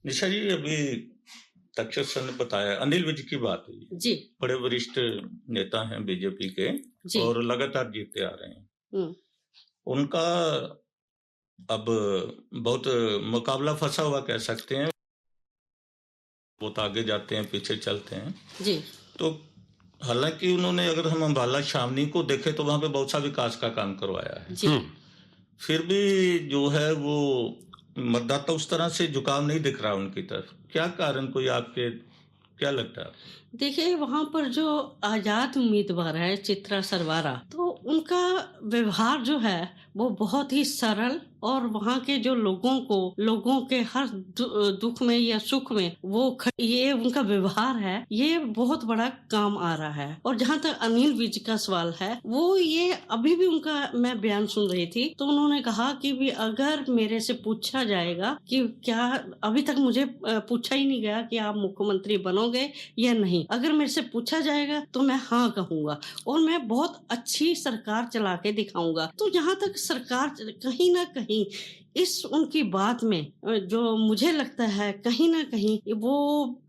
निशा जी, अभी तक्षक सर ने बताया, अनिल विज की बात हुई। जी। बड़े वरिष्ठ नेता हैं बीजेपी के जी। और लगातार जीतते आ रहे हैं। हुँ। उनका अब बहुत मुकाबला फंसा हुआ कह सकते हैं। बहुत आगे जाते हैं, पीछे चलते हैं। जी। तो हालाँकि उन्होंने, अगर हम अम्बाला छावनी को देखें तो वहाँ पे बहुत सा विकास का काम करवाया है। जी। फिर भी जो है वो मतदाता उस तरह से झुकाव नहीं दिख रहा उनकी तरफ। क्या कारण, कोई आपके क्या लगता है आपको? देखिए, वहाँ पर जो आज़ाद उम्मीदवार है चित्रा सरवारा, तो उनका व्यवहार जो है वो बहुत ही सरल और वहाँ के जो लोगों के हर दुःख में या सुख में ये उनका व्यवहार है, ये बहुत बड़ा काम आ रहा है। और जहाँ तक अनिल विज का सवाल है, वो ये अभी भी उनका मैं बयान सुन रही थी, तो उन्होंने कहा कि भी अगर मेरे से पूछा जाएगा कि क्या अभी तक मुझे पूछा ही नहीं गया कि आप मुख्यमंत्री बनोगे या नहीं। अगर मेरे से पूछा जाएगा तो मैं हाँ कहूँगा और मैं बहुत अच्छी सरकार चला के दिखाऊँगा। तो जहाँ तक सरकार कहीं न कहीं इस उनकी बात में जो मुझे लगता है कहीं न कहीं वो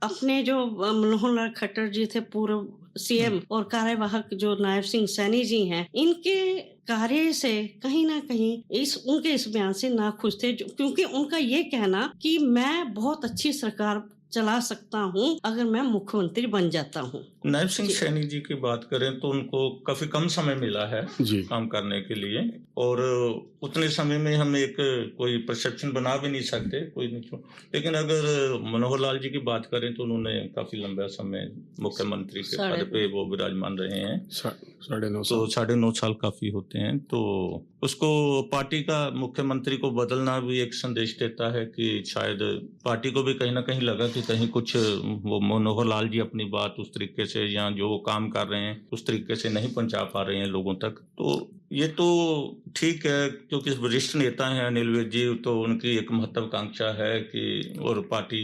अपने जो मनोहर लाल खट्टर जी थे पूर्व सीएम और कार्यवाहक जो नायब सिंह सैनी जी हैं, इनके कार्य से कहीं न कहीं उनके इस बयान से नाखुश थे क्योंकि उनका ये कहना कि मैं बहुत अच्छी सरकार चला सकता हूँ, अगर मैं मुख्यमंत्री बन जाता हूँ। नायब सिंह जी। सैनी जी की बात करें तो उनको काफ़ी कम समय मिला है जी। काम करने के लिए, और उतने समय में हम एक कोई परसेप्शन बना भी नहीं सकते, कोई नहीं छो लेकिन अगर मनोहर लाल जी की बात करें तो उन्होंने काफ़ी लंबा समय मुख्यमंत्री के पद पे वो विराजमान रहे हैं। 9.5 तो साल। 9.5 साल काफ़ी होते हैं। तो उसको पार्टी का मुख्यमंत्री को बदलना भी एक संदेश देता है कि शायद पार्टी को भी कहीं न कहीं लगा कि कहीं कुछ वो मनोहर लाल जी अपनी बात उस तरीके से या जो वो काम कर रहे हैं, उस तरीके से नहीं पहुँचा पा रहे हैं लोगों तक। तो ये तो ठीक है, क्योंकि वरिष्ठ नेता हैं अनिल विज जी, तो उनकी एक महत्वाकांक्षा है कि और पार्टी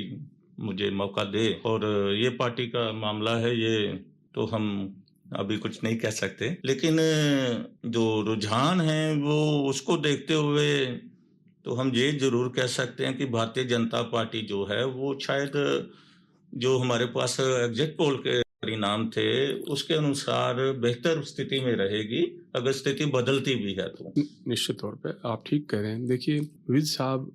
मुझे मौका दे, और ये पार्टी का मामला है, ये तो हम अभी कुछ नहीं कह सकते। लेकिन जो रुझान है वो उसको देखते हुए तो हम ये ज़रूर कह सकते हैं कि भारतीय जनता पार्टी जो है वो शायद जो हमारे पास एग्ज़िट पोल के परिणाम थे, उसके अनुसार बेहतर स्थिति में रहेगी, अगर स्थिति बदलती भी है तो। निश्चित तौर पे आप ठीक कह रहे हैं। देखिए, विज साहब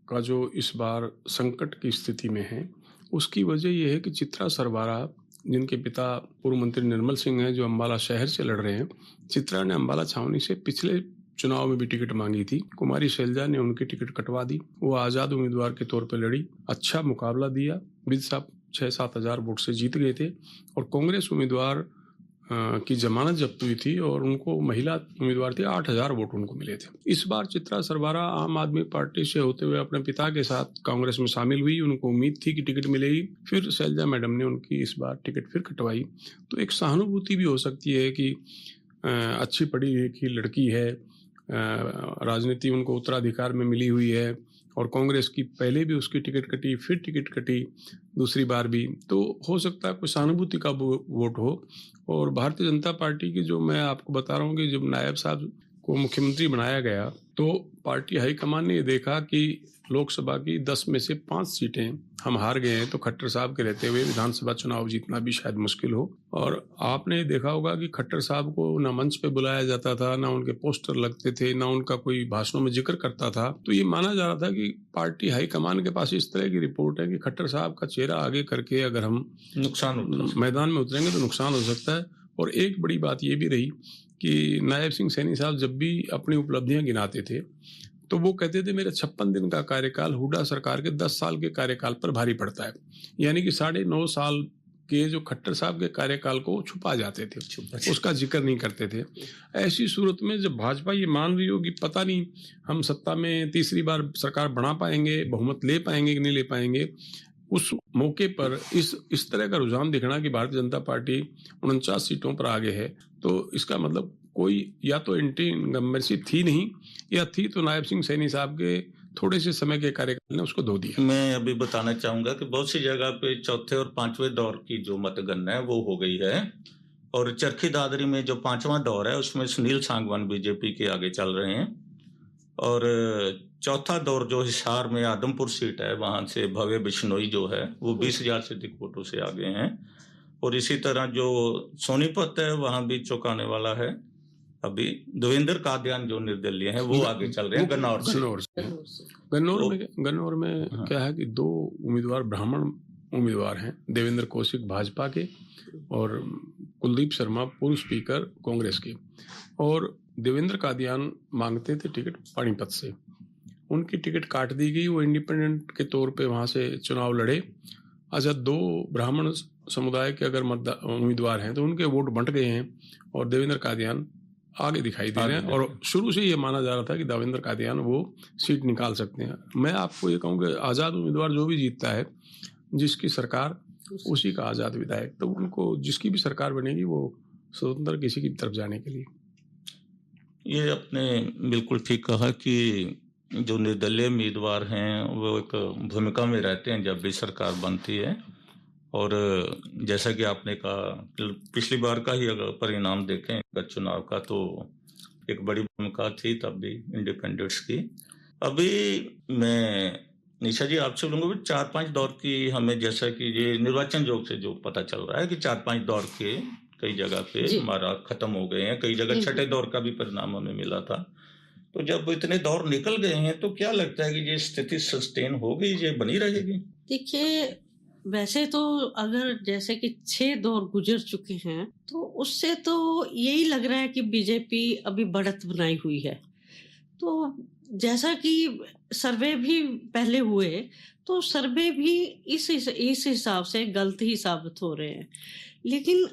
का जो इस बार संकट की स्थिति में है, उसकी वजह ये है कि चित्रा सरवारा, जिनके पिता पूर्व मंत्री निर्मल सिंह हैं, जो अम्बाला शहर से लड़ रहे हैं। चित्रा ने अम्बाला छावनी से पिछले चुनाव में भी टिकट मांगी थी। कुमारी शैलजा ने उनकी टिकट कटवा दी। वो आज़ाद उम्मीदवार के तौर पर लड़ी, अच्छा मुकाबला दिया। विज साहब 6-7 हज़ार वोट से जीत गए थे और कांग्रेस उम्मीदवार की जमानत जब्त हुई थी और उनको महिला उम्मीदवार थे, 8,000 वोट उनको मिले थे। इस बार चित्रा सरवारा आम आदमी पार्टी से होते हुए अपने पिता के साथ कांग्रेस में शामिल हुई। उनको उम्मीद थी कि टिकट मिलेगी, फिर शैलजा मैडम ने उनकी इस बार टिकट फिर कटवाई। तो एक सहानुभूति भी हो सकती है कि अच्छी पढ़ी लिखी लड़की है, राजनीति उनको उत्तराधिकार में मिली हुई है और कांग्रेस की पहले भी उसकी टिकट कटी, फिर टिकट कटी दूसरी बार भी, तो हो सकता है कोई सहानुभूति का वोट हो। और भारतीय जनता पार्टी की, जो मैं आपको बता रहा हूँ कि जब नायब साहब को मुख्यमंत्री बनाया गया तो पार्टी हाईकमान ने ये देखा कि लोकसभा की 10 में से 5 सीटें हम हार गए हैं, तो खट्टर साहब के रहते हुए विधानसभा चुनाव जीतना भी शायद मुश्किल हो। और आपने देखा होगा कि खट्टर साहब को ना मंच पे बुलाया जाता था, ना उनके पोस्टर लगते थे, ना उनका कोई भाषणों में जिक्र करता था। तो ये माना जा रहा था कि पार्टी हाईकमान के पास इस तरह की रिपोर्ट है कि खट्टर साहब का चेहरा आगे करके अगर हम मैदान में उतरेंगे तो नुकसान हो सकता है। और एक बड़ी बात ये भी रही कि नायब सिंह सैनी साहब जब भी अपनी उपलब्धियां गिनाते थे तो वो कहते थे मेरा 56 दिन का कार्यकाल हुड्डा सरकार के 10 साल के कार्यकाल पर भारी पड़ता है। यानी कि 9.5 साल के जो खट्टर साहब के कार्यकाल को छुपा जाते थे, उसका जिक्र नहीं करते थे। ऐसी सूरत में जब भाजपा ये मान रही हो कि पता नहीं हम सत्ता में तीसरी बार सरकार बना पाएंगे, बहुमत ले पाएंगे कि नहीं ले पाएंगे, उस मौके पर इस तरह का रुझान दिखना कि भारतीय जनता पार्टी 49 सीटों पर आगे है, तो इसका मतलब कोई या तो एंटी इनकम्बेंसी थी नहीं, या थी तो नायब सिंह सैनी साहब के थोड़े से समय के कार्यकाल ने उसको धो दिया। मैं अभी बताना चाहूँगा कि बहुत सी जगह पे चौथे और 5वें दौर की जो मतगणना है वो हो गई है, और चरखी दादरी में जो 5वां दौर है उसमें सुनील सांगवान बीजेपी के आगे चल रहे हैं, और चौथा दौर जो हिसार में आदमपुर सीट है, वहां से भव्य बिश्नोई जो है वो 20,000 से अधिक वोटों से आगे हैं। और इसी तरह जो सोनीपत है वहां भी चौंकाने वाला है। अभी देवेंद्र कादियान जो निर्दलीय हैं वो आगे चल रहे हैं गन्नौर से। गन्नौर में हाँ। क्या है कि 2 उम्मीदवार ब्राह्मण उम्मीदवार हैं, देवेंद्र कौशिक भाजपा के और कुलदीप शर्मा पूर्व स्पीकर कांग्रेस के। और देवेंद्र कादियान मांगते थे टिकट पानीपत से, उनकी टिकट काट दी गई, वो इंडिपेंडेंट के तौर पे वहाँ से चुनाव लड़े। अच्छा, 2 ब्राह्मण समुदाय के अगर उम्मीदवार हैं तो उनके वोट बंट गए हैं और देवेंद्र कादियान आगे दिखाई दे रहे हैं। और शुरू से ये माना जा रहा था कि देवेंद्र कादियान वो सीट निकाल सकते हैं। मैं आपको ये कहूँ कि आज़ाद उम्मीदवार जो भी जीतता है, जिसकी सरकार उसी का आज़ाद विधायक, तो उनको जिसकी भी सरकार बनेगी वो स्वतंत्र किसी की तरफ जाने के लिए। ये आपने बिल्कुल ठीक कहा कि जो निर्दलीय उम्मीदवार हैं वो एक भूमिका में रहते हैं जब भी सरकार बनती है। और जैसा कि आपने कहा, पिछली बार का ही अगर परिणाम देखें चुनाव का तो एक बड़ी भूमिका थी तब भी इंडिपेंडेंट्स की। अभी मैं निशा जी आपसे बोलूँगा 4-5 दौर की हमें, जैसा कि ये निर्वाचन आयोग से जो पता चल रहा है कि 4-5 दौर के कई जगह पे हमारा खत्म हो गए हैं, कई जगह छठे दौर का भी परिणाम हमें मिला था। तो जब इतने दौर निकल गए हैं तो क्या लगता है कि ये स्थिति सस्टेन होगी, ये बनी रहेगी? देखिए, वैसे तो अगर जैसे कि 6 दौर गुजर चुके हैं तो उससे तो यही लग रहा है कि बीजेपी अभी बढ़त बनाई हुई है। तो जैसा कि सर्वे भी पहले हुए तो सर्वे भी इस हिसाब से गलत ही साबित हो रहे हैं। लेकिन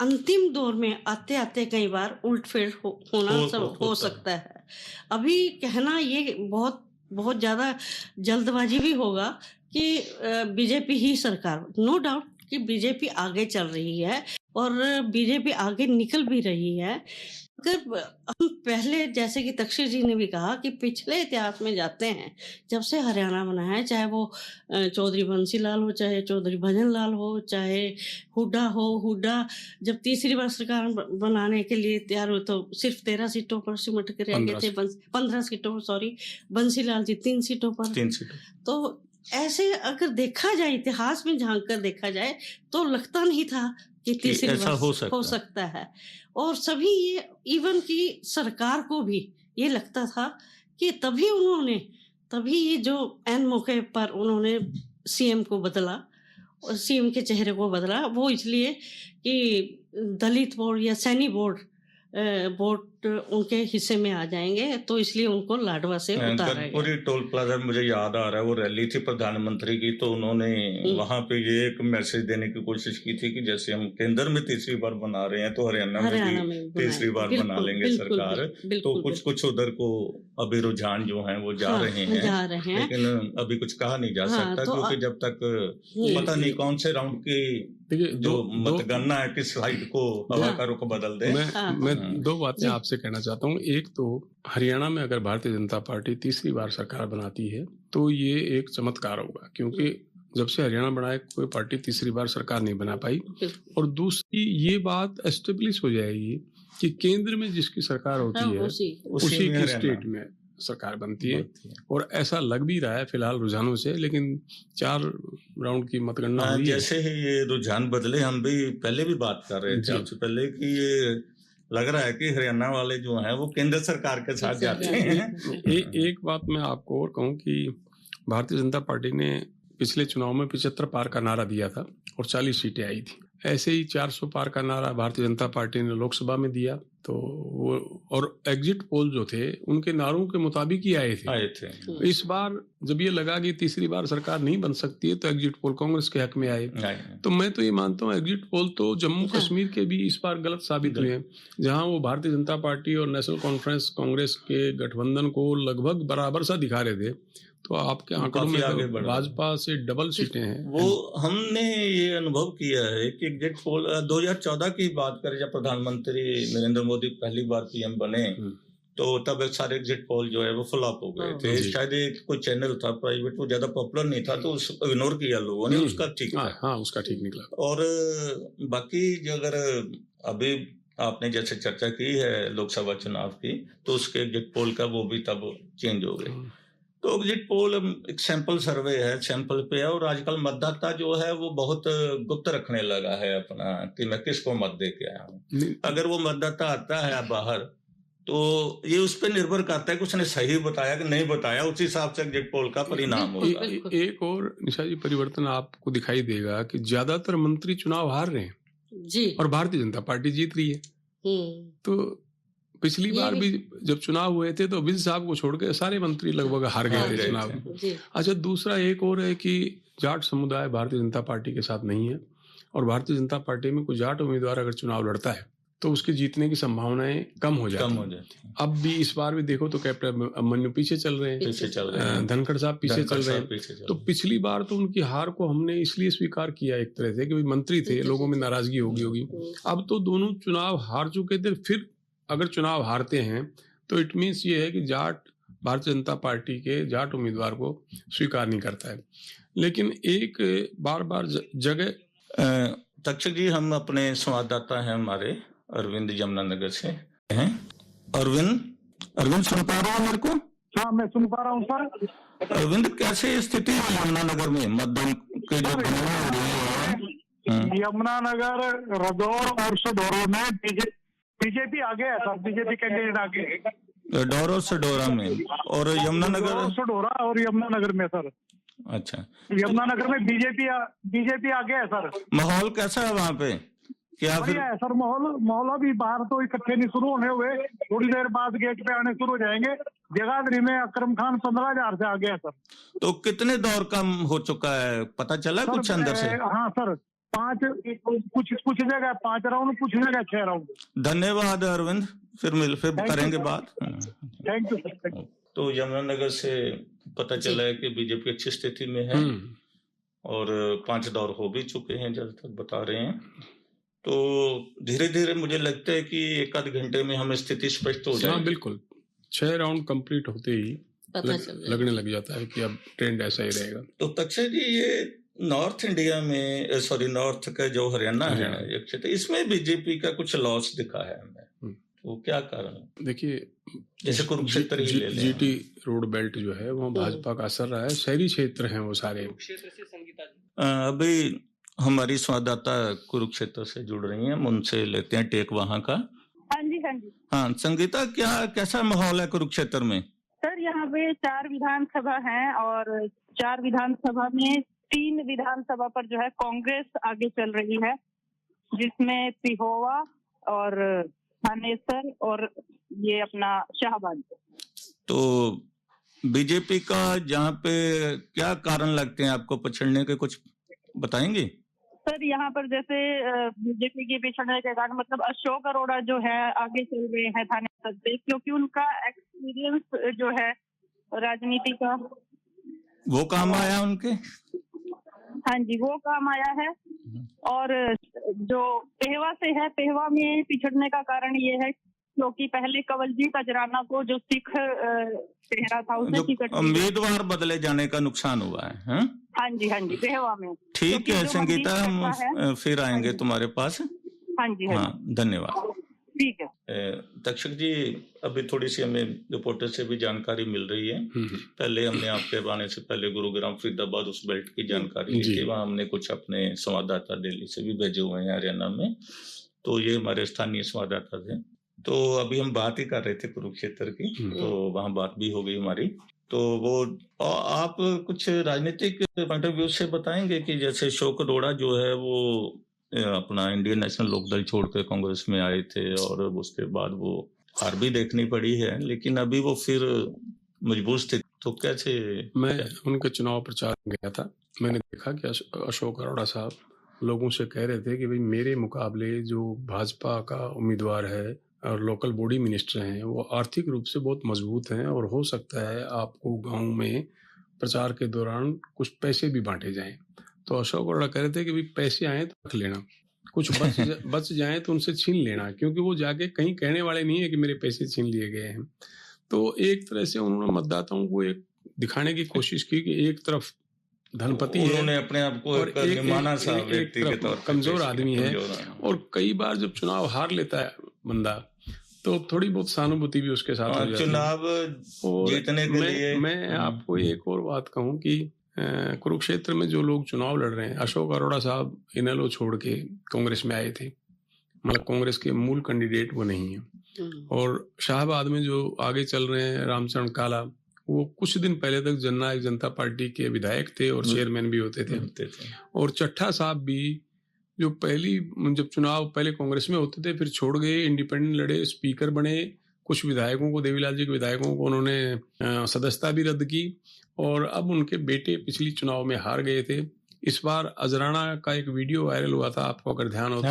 अंतिम दौर में आते आते कई बार उलटफेर हो सकता है। अभी कहना ये बहुत ज्यादा जल्दबाजी भी होगा कि बीजेपी ही सरकार, नो डाउट कि बीजेपी आगे चल रही है और बीजेपी आगे निकल भी रही है। अगर हम पहले, जैसे कि तक्षी जी ने भी कहा कि पिछले इतिहास में जाते हैं, जब से हरियाणा बना है, चाहे वो चौधरी बंसीलाल हो, चाहे चौधरी भजन लाल हो, चाहे हुड्डा जब तीसरी बार सरकार बनाने के लिए तैयार हुए तो सिर्फ 13 सीटों पर सिमट कर रह गए थे, 15 सीटों पर, सॉरी, बंसीलाल जी 3 सीटों पर। 3 सीटों। तो ऐसे अगर देखा जाए, इतिहास में झांक कर देखा जाए तो लगता नहीं था कि तीसरी बार हो सकता है। और सभी ये, इवन की सरकार को भी ये लगता था कि तभी ये जो एन मौके पर उन्होंने सीएम को बदला, और सीएम के चेहरे को बदला, वो इसलिए कि दलित वोट या सैनी वोट उनके हिस्से में आ जाएंगे, तो इसलिए उनको लाडवा से उतारा गया। पूरी टोल प्लाजा मुझे याद आ रहा है, वो रैली थी प्रधानमंत्री की, तो उन्होंने वहां पे ये एक मैसेज देने की कोशिश की थी कि जैसे हम केंद्र में तीसरी बार बना रहे हैं तो हरियाणा में तीसरी बार बना लेंगे सरकार। तो कुछ उधर को अभी रुझान जो है वो जा रहे हैं, लेकिन अभी कुछ कहा नहीं जा सकता, क्योंकि जब तक पता नहीं कौन से राउंड की जो मतगणना है किस साइड को हवा का रुख बदल दे। मैं 2 बातें आपसे कहना चाहता हूँ। एक तो हरियाणा में अगर भारतीय जनता पार्टी तीसरी बार सरकार बनाती है तो ये एक चमत्कार होगा, क्योंकि जब से हरियाणा बना है कोई पार्टी तीसरी बार सरकार नहीं बना पाई। और दूसरी ये बात एस्टेब्लिश हो जाएगी कि केंद्र में जिसकी सरकार होती है उसी की स्टेट में सरकार बनती है। और ऐसा लग भी रहा है फिलहाल रुझानों से, लेकिन 4 राउंड की मतगणना हुई है। जैसे ही ये रुझान बदले, हम भी पहले भी बात कर रहे थे आपसे पहले कि ये लग रहा है कि हरियाणा वाले जो हैं वो केंद्र सरकार के साथ जाते हैं। एक बात मैं आपको और कहूँ कि भारतीय जनता पार्टी ने पिछले चुनाव में 75 पार का नारा दिया था और 40 सीटें आई थी। ऐसे ही 400 पार का नारा भारतीय जनता पार्टी ने लोकसभा में दिया, तो वो और एग्जिट पोल जो थे उनके नारों के मुताबिक ही आए थे। इस बार जब ये लगा कि तीसरी बार सरकार नहीं बन सकती है तो एग्जिट पोल कांग्रेस के हक में आए। तो मैं तो ये मानता हूँ एग्जिट पोल तो जम्मू कश्मीर के भी इस बार गलत साबित हुए हैं, जहां वो भारतीय जनता पार्टी और नेशनल कॉन्फ्रेंस कांग्रेस के गठबंधन को लगभग बराबर सा दिखा रहे थे, तो आपके आंकड़ों में तो भाजपा से डबल सीटें हैं। वो हमने ये अनुभव किया है कि एग्जिट पोल 2014 की बात करें, जब प्रधानमंत्री नरेंद्र मोदी पहली बार पीएम बने तो तब एक सारे एग्जिट पोल जो है वो फ्लॉप हो गए थे। शायद एक कोई चैनल था प्राइवेट, वो ज्यादा पॉपुलर नहीं था तो उसको इग्नोर किया लोगों ने, उसका ठीक उसका ठीक निकला। और बाकी जो अगर अभी आपने जैसे चर्चा की है लोकसभा चुनाव की, तो उसके एग्जिट पोल का वो भी तब चेंज हो गए। तो एग्जिट पोल एक सैंपल सर्वे है, सैंपल पे है, और आजकल मतदाता जो है वो बहुत गुप्त रखने लगा है अपना कि मैं किसको मत दे के आया हूँ। अगर वो मतदाता आता है बाहर तो ये उस पर निर्भर करता है कि उसने सही बताया कि नहीं बताया, उस हिसाब से एग्जिट पोल का परिणाम होगा। एक और निशा जी परिवर्तन आपको दिखाई देगा कि ज्यादातर मंत्री चुनाव हार रहे हैं जी। और भारतीय जनता पार्टी जीत रही है। तो पिछली बार भी जब चुनाव हुए थे तो विज साहब को छोड़ के सारे मंत्री लगभग हार गए थे चुनाव। अच्छा, दूसरा एक और है कि जाट समुदाय भारतीय जनता पार्टी के साथ नहीं है, और भारतीय जनता पार्टी में कोई जाट उम्मीदवार अगर चुनाव लड़ता है तो उसके जीतने की संभावनाएं कम हो जाती हैं। अब भी इस बार भी देखो तो कैप्टन अभिमन्यु पीछे चल रहे हैं, धनखड़ साहब पीछे चल रहे हैं। तो पिछली बार तो उनकी हार को हमने इसलिए स्वीकार किया एक तरह से कि मंत्री थे, लोगों में नाराजगी होगी। अब तो दोनों चुनाव हार चुके थे, फिर अगर चुनाव हारते हैं तो इट मीन्स ये है कि जाट भारतीय जनता पार्टी के जाट उम्मीदवार को स्वीकार नहीं करता है। लेकिन एक बार जगह तक्षक जी, हम अपने संवाददाता हैं हमारे अरविंद यमुनानगर से हैं। अरविंद सुन पा रहे हो मेरे को? हाँ, मैं सुन पा रहा हूँ सर। अरविंद, कैसे स्थिति है यमुनानगर में मतदान के जो यमुनानगर, रदौर और सडोरा में बीजेपी आगे है सर, बीजेपी कैंडिडेट आगे डोर और सडोरा में, और यमुनानगर सडोरा और यमुनानगर में सर। अच्छा, यमुनानगर में बीजेपी आगे है सर। माहौल कैसा है वहाँ पे? क्या फिर है सर माहौल अभी बाहर तो इकट्ठे नहीं शुरू होने हुए, थोड़ी देर बाद गेट पे आने शुरू हो जाएंगे। जगाधरी में अकरम खान 15,000 से आगे है सर। तो कितने दौर कम हो चुका है, पता चला कुछ अंदर से? हाँ सर, कुछ जगह 5 राउंड, कुछ जगह 6 राउंड। धन्यवाद अरविंद, फिर करेंगे बात। Thank you sir. तो यमुनानगर से पता चला है कि बीजेपी अच्छी स्थिति में है और 5 दौर हो भी चुके हैं जब तक बता रहे हैं। तो धीरे धीरे मुझे लगता है कि 1 आध घंटे में हमें स्थिति स्पष्ट हो जाएगी। बिल्कुल, 6 राउंड कंप्लीट होते ही लगने लग जाता है कि अब ट्रेंड ऐसा ही रहेगा। तो तक्षक जी, ये नॉर्थ इंडिया में, नॉर्थ का जो हरियाणा है एक क्षेत्र, इसमें बीजेपी का कुछ लॉस दिखा है हमें, तो क्या कारण है? देखिए, जैसे कुरुक्षेत्र ही ले लें, जीटी रोड बेल्ट जो है वो भाजपा का असर रहा है, शहरी क्षेत्र हैं वो सारे। अभी हमारी संवाददाता कुरुक्षेत्र से जुड़ रही हैं, उनसे लेते हैं टेक वहाँ का। हाँ जी। हाँ संगीता, कैसा माहौल है कुरुक्षेत्र में? सर, यहाँ पे 4 विधानसभा हैं और 4 विधानसभा में 3 विधानसभा पर जो है कांग्रेस आगे चल रही है, जिसमें पिहोवा और थानेसर और ये अपना शाहबाद। तो बीजेपी का जहाँ पे क्या कारण लगते हैं आपको पछड़ने के, कुछ बताएंगे? सर, यहाँ पर जैसे बीजेपी के पिछड़ने के कारण मतलब अशोक अरोड़ा जो है आगे चल रहे हैं थानेसर से, क्योंकि उनका एक्सपीरियंस जो है राजनीति का वो काम आया उनके। हाँ जी, वो काम आया है। और जो पेहवा से है, पेहवा में पिछड़ने का कारण ये है क्योंकि पहले कंवलजीत अजराना को जो सिख चेहरा था उसे टिकट उम्मीदवार बदले जाने का नुकसान हुआ है। हाँ जी, पेहवा में। ठीक है संगीता, हम फिर आएंगे तुम्हारे पास। हाँ जी। धन्यवाद। ठीक है तक्षक जी, अभी थोड़ी सी हमें रिपोर्टर से भी जानकारी मिल रही है। पहले हमने आपके आने से पहले गुरुग्राम, फरीदाबाद उस बेल्ट की जानकारी ली थी, वहाँ हमने कुछ अपने संवाददाता दिल्ली से भी भेजे हुए हैं हरियाणा में, तो ये हमारे स्थानीय संवाददाता थे। तो अभी हम बात ही कर रहे थे कुरुक्षेत्र की, तो वहाँ बात भी हो गई हमारी। तो वो आप कुछ राजनीतिक पॉइंट ऑफ व्यू से बताएंगे कि जैसे अशोक अरोड़ा जो है वो अपना इंडियन नेशनल लोकदल छोड़कर कांग्रेस में आए थे और उसके बाद वो हार भी देखनी पड़ी है, लेकिन अभी वो फिर मजबूत स्थिति, तो कैसे? मैं उनके चुनाव प्रचार में गया था, मैंने देखा कि अशोक अरोड़ा साहब लोगों से कह रहे थे कि भाई मेरे मुकाबले जो भाजपा का उम्मीदवार है और लोकल बॉडी मिनिस्टर हैं वो आर्थिक रूप से बहुत मजबूत हैं और हो सकता है आपको गांव में प्रचार के दौरान कुछ पैसे भी बांटे जाएं। तो अशोक अरोड़ा कह रहे थे कि भाई पैसे आए तो रख लेना, कुछ बच जाएं तो उनसे छीन लेना, क्योंकि वो जाके कहीं कहने वाले नहीं है कि मेरे पैसे छीन लिए गए हैं। तो एक तरह से उन्होंने मतदाताओं को एक दिखाने की कोशिश की कि एक तरफ धनपति है, उन्होंने अपने आप को और एक कमजोर आदमी है, और कई बार जब चुनाव हार लेता है बंदा, तो थोड़ी बहुत सहानुभूति भी उसके साथ हो जाती है। चुनाव और जीतने के लिए मैं आपको एक और बात कहूं कि कुरुक्षेत्र में जो लोग चुनाव लड़ रहे हैं, अशोक अरोड़ा साहब इनेलो छोड़ के कांग्रेस में आए थे, मतलब कांग्रेस के मूल कैंडिडेट वो नहीं है। और शाहबाद में जो आगे चल रहे हैं रामचरण काला, वो कुछ दिन पहले तक जननायक जनता पार्टी के विधायक थे और चेयरमैन भी होते थे। और चट्ठा साहब भी जो जब चुनाव पहले कांग्रेस में होते थे, फिर छोड़ गए, इंडिपेंडेंट लड़े, स्पीकर बने, कुछ विधायकों को, देवीलाल जी के विधायकों को उन्होंने सदस्यता भी रद्द की, और अब उनके बेटे पिछली चुनाव में हार गए थे। इस बार अजराना का एक वीडियो वायरल हुआ था, आपको अगर ध्यान हो तो,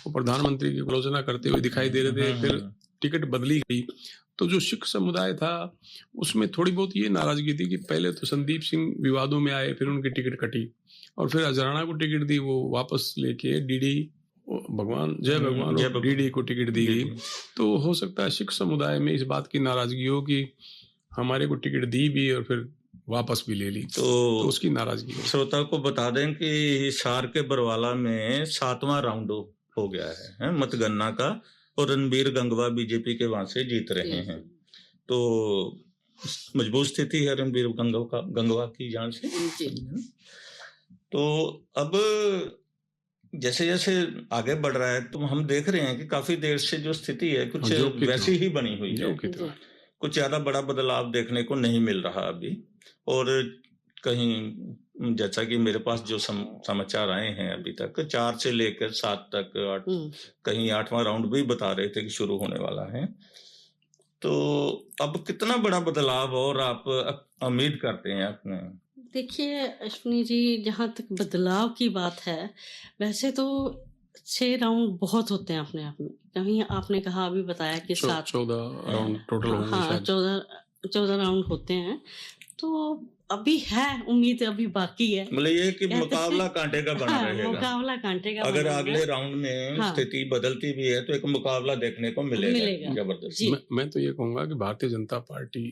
वो प्रधानमंत्री की आलोचना करते हुए दिखाई दे रहे थे, फिर टिकट बदली गई। तो जो सिख समुदाय था उसमें थोड़ी बहुत ये नाराजगी थी कि पहले तो संदीप सिंह विवादों में आए, फिर उनकी टिकट कटी, और फिर अजराना को टिकट दी, वो वापस लेके डीडी, भगवान जय भगवान, डीडी को टिकट दी गई। तो हो सकता है सिख समुदाय में इस बात की नाराजगी हो कि हमारे को टिकट दी भी और फिर वापस भी ले ली, तो उसकी नाराजगी हो। श्रोता को बता दें कि हिसार के बरवाला में 7वां राउंड हो गया है मतगणना का, और रणबीर गंगवा बीजेपी के वहां से जीत रहे हैं। तो मजबूत स्थिति है रणबीर गंगवा की जान से। तो अब जैसे जैसे आगे बढ़ रहा है तो हम देख रहे हैं कि काफी देर से जो स्थिति है कुछ वैसी ही बनी हुई है, कुछ ज्यादा बड़ा बदलाव देखने को नहीं मिल रहा अभी। और कहीं जैसा कि मेरे पास जो समाचार आए हैं अभी तक 4 से लेकर 7 तक, कहीं 8वां राउंड भी बता रहे थे कि शुरू होने वाला है। तो अब कितना बड़ा बदलाव और आप उम्मीद करते हैं अपने? देखिए अश्विनी जी, जहाँ तक बदलाव की बात है, वैसे तो 6 राउंड बहुत होते हैं अपने आप में। कहीं आपने कहा, अभी बताया कि 14 राउंड टोटल होंगे। हाँ, 14 राउंड होते हैं। तो अभी है उम्मीद, अभी बाकी है, मतलब ये कि मुकाबला कांटे का बना रहेगा। मुकाबला कांटे का अगर अगले राउंड में स्थिति बदलती भी है तो एक मुकाबला देखने को मिलेगा जबरदस्त। मैं तो ये कहूंगा कि भारतीय जनता पार्टी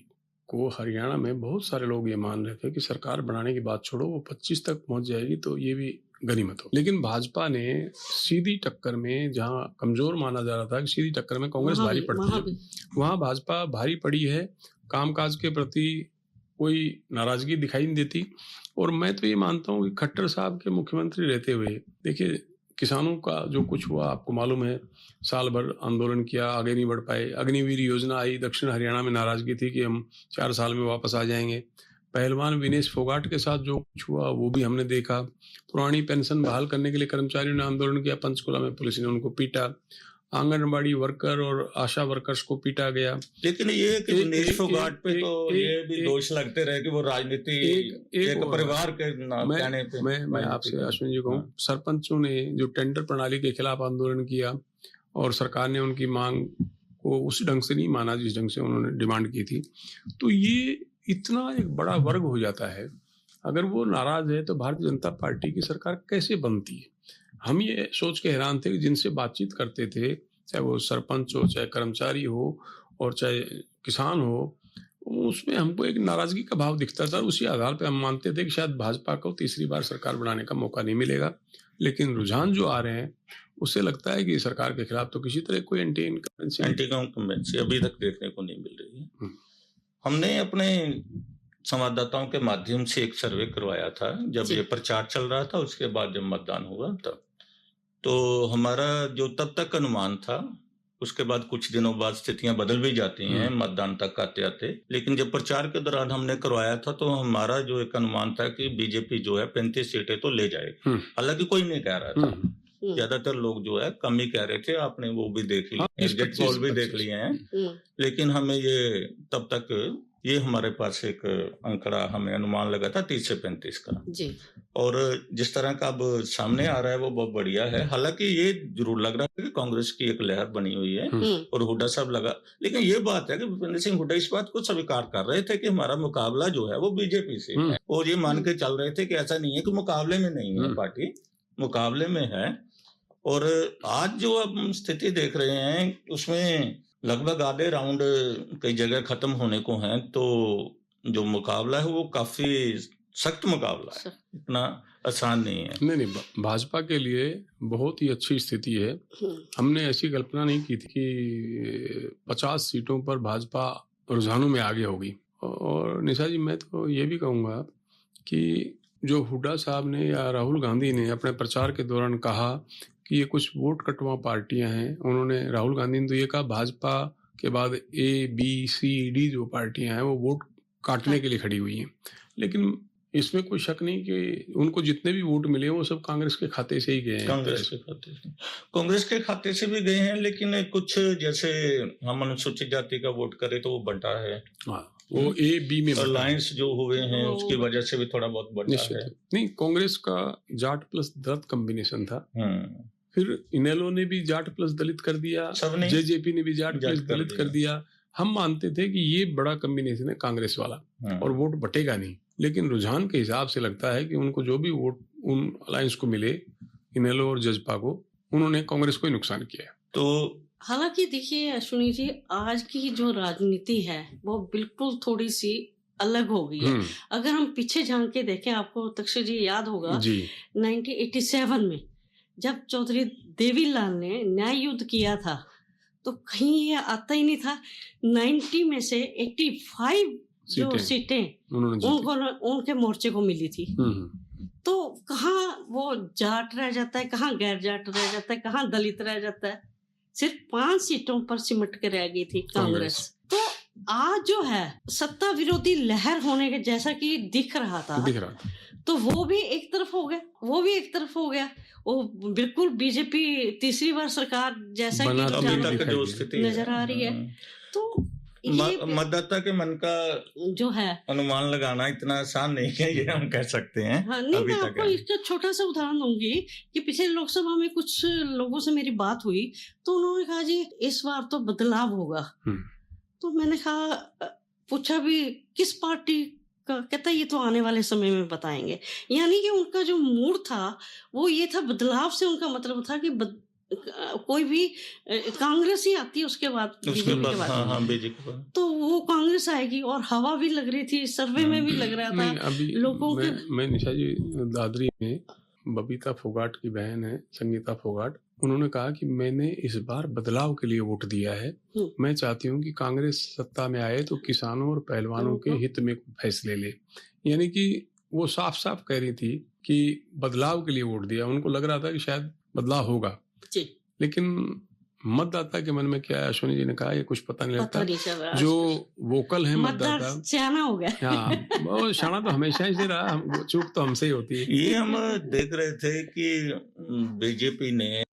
को हरियाणा में बहुत सारे लोग ये मान रहे थे कि सरकार बनाने की बात छोड़ो, वो 25 तक पहुंच जाएगी तो ये भी गनीमत हो। लेकिन भाजपा ने सीधी टक्कर में, जहां कमजोर माना जा रहा था कि सीधी टक्कर में कांग्रेस भारी पड़ती है, वहां भाजपा भारी पड़ी है। कामकाज के प्रति कोई नाराजगी दिखाई नहीं देती। और मैं तो ये मानता हूँ कि खट्टर साहब के मुख्यमंत्री रहते हुए, देखिए किसानों का जो कुछ हुआ आपको मालूम है, साल भर आंदोलन किया, आगे नहीं बढ़ पाए। अग्निवीर योजना आई, दक्षिण हरियाणा में नाराजगी थी कि हम 4 साल में वापस आ जाएंगे। पहलवान विनेश फोगाट के साथ जो कुछ हुआ वो भी हमने देखा। पुरानी पेंशन बहाल करने के लिए कर्मचारियों ने आंदोलन किया, पंचकुला में पुलिस ने उनको पीटा। आंगनबाड़ी वर्कर और आशा वर्कर्स को पीटा गया। लेकिन ये कि विनेश फोगाट पे तो ये भी दोष लगते रहे कि वो राजनीति एक परिवार के कहने पे। मैं आपसे अश्विन जी कहूँ, सरपंचों ने जो टेंडर प्रणाली के खिलाफ आंदोलन किया और सरकार ने उनकी मांग को उस ढंग से नहीं माना जिस ढंग से उन्होंने डिमांड की थी, तो ये इतना एक बड़ा वर्ग हो जाता है। अगर वो नाराज है तो भारतीय जनता पार्टी की सरकार कैसे बनती है? हम ये सोच के हैरान थे कि जिनसे बातचीत करते थे, चाहे वो सरपंच हो, चाहे कर्मचारी हो और चाहे किसान हो, उसमें हमको एक नाराजगी का भाव दिखता था। उसी आधार पर हम मानते थे कि शायद भाजपा को तीसरी बार सरकार बनाने का मौका नहीं मिलेगा। लेकिन रुझान जो आ रहे हैं उससे लगता है कि सरकार के खिलाफ तो किसी तरह कोई एंटी इनकम्बेंसी अभी तक देखने को नहीं मिल रही है। हमने अपने संवाददाताओं के माध्यम से एक सर्वे करवाया था जब ये प्रचार चल रहा था, उसके बाद जब मतदान हुआ तब। तो हमारा जो तब तक अनुमान था, उसके बाद कुछ दिनों बाद स्थितियां बदल भी जाती हैं मतदान तक आते आते। लेकिन जब प्रचार के दौरान हमने करवाया था तो हमारा जो एक अनुमान था कि बीजेपी जो है 35 सीटें तो ले जाएगी। हालांकि कोई नहीं कह रहा था, ज्यादातर लोग जो है कम ही कह रहे थे। आपने वो भी देख लिया, एग्जिट पोल भी देख लिए हैं। लेकिन हमें ये तब तक ये हमारे पास एक आंकड़ा हमें अनुमान लगा था 30 से 35 का जी। और जिस तरह का अब सामने आ रहा है वो बहुत बढ़िया है। हालांकि ये जरूर लग रहा है कि कांग्रेस की एक लहर बनी हुई है और हुड्डा साहब लगा। लेकिन ये बात है कि भूपेंद्र सिंह हुड्डा इस बात को स्वीकार कर रहे थे कि हमारा मुकाबला जो है वो बीजेपी से है, और ये मान के चल रहे थे कि ऐसा नहीं है कि मुकाबले में नहीं है, पार्टी मुकाबले में है। और आज जो अब स्थिति देख रहे हैं उसमें लगभग आधे राउंड कई जगह खत्म होने को हैं, तो जो मुकाबला है वो काफी सख्त मुकाबला है, इतना आसान नहीं है। नहीं, भाजपा के लिए बहुत ही अच्छी स्थिति है। हमने ऐसी कल्पना नहीं की थी कि 50 सीटों पर भाजपा रुझानों में आगे होगी। और निशा जी, मैं तो ये भी कहूँगा कि जो हुड्डा साहब ने या राहुल गांधी ने अपने प्रचार के दौरान कहा कि ये कुछ वोट कटवा पार्टियां हैं, उन्होंने राहुल गांधी ने तो ये कहा भाजपा के बाद ABCD जो पार्टियां हैं वो वोट काटने के लिए खड़ी हुई हैं। लेकिन इसमें कोई शक नहीं कि उनको जितने भी वोट मिले वो सब कांग्रेस के खाते से ही गए हैं। कांग्रेस के खाते से भी गए हैं, लेकिन कुछ जैसे हम अनुसूचित जाति का वोट करे तो वो बंटा है। हाँ, वो A-B में अलायंस जो हुए हैं उसकी वजह से भी थोड़ा बहुत बंटा है। नहीं, कांग्रेस का जाट प्लस दलित कॉम्बिनेशन था। फिर इनेलो ने भी जाट प्लस दलित कर दिया, JJP ने भी जाट प्लस दलित कर दिया। हम मानते थे कि ये बड़ा कॉम्बिनेशन है कांग्रेस वाला और वोट बटेगा नहीं, लेकिन रुझान के हिसाब से लगता है कि उनको जो भी वोट उन अलायंस को मिले, इनेलो और जजपा को, उन्होंने कांग्रेस को ही नुकसान किया है। तो हालांकि देखिए अश्विनी जी, आज की जो राजनीति है वो बिल्कुल थोड़ी सी अलग हो गई है। अगर हम पीछे झांक के देखें, आपको तक्षक जी याद होगा 1987 में जब चौधरी देवीलाल ने न्याय युद्ध किया था तो कहीं ये आता ही नहीं था। 90 में से 85 जो सीटें उनके मोर्चे को मिली थी। तो कहाँ वो जाट रह जाता है, कहाँ गैर जाट रह जाता है, कहाँ दलित रह जाता है। सिर्फ 5 सीटों पर सिमट के रह गई थी कांग्रेस। तो आज जो है सत्ता विरोधी लहर होने के जैसा कि दिख रहा था, तो वो भी एक तरफ हो गया, वो बिल्कुल बीजेपी तीसरी बार सरकार जैसा कि नजर आ रही है। तो मतदाता के मन का जो है अनुमान लगाना इतना आसान नहीं है, ये हम कह सकते हैं। हाँ, नहीं, मैं आपको इसका छोटा सा उदाहरण दूंगी कि पिछले लोकसभा में कुछ लोगों से मेरी बात हुई तो उन्होंने कहा जी इस बार तो बदलाव होगा। तो मैंने कहा, पूछा भी किस पार्टी का, कहता ये तो आने वाले समय में बताएंगे। यानी कि उनका जो मूड था वो ये था, बदलाव से उनका मतलब था कि कोई भी कांग्रेस ही आती है उसके बाद बीजेपी के बाद। तो वो कांग्रेस आएगी और हवा भी लग रही थी, सर्वे में भी लग रहा था अभी लोगों के। मैं निशा जी, दादरी में बबीता फोगाट की बहन है संगीता फोगाट, उन्होंने कहा कि मैंने इस बार बदलाव के लिए वोट दिया है। मैं चाहती हूँ कि कांग्रेस सत्ता में आए तो किसानों और पहलवानों के हित में फैसले ले। यानी कि वो साफ साफ कह रही थी कि बदलाव के लिए वोट दिया। उनको लग रहा था कि शायद बदलाव होगा, लेकिन मतदाता के मन में क्या है, अश्विनी जी ने कहा, ये कुछ पता नहीं लगता। जो वोकल है मतदाता, सियाना हो गया। हाँ, वो शाना तो हमेशा ही से रहा, चूक तो हमसे ही होती है। ये हम देख रहे थे कि बीजेपी ने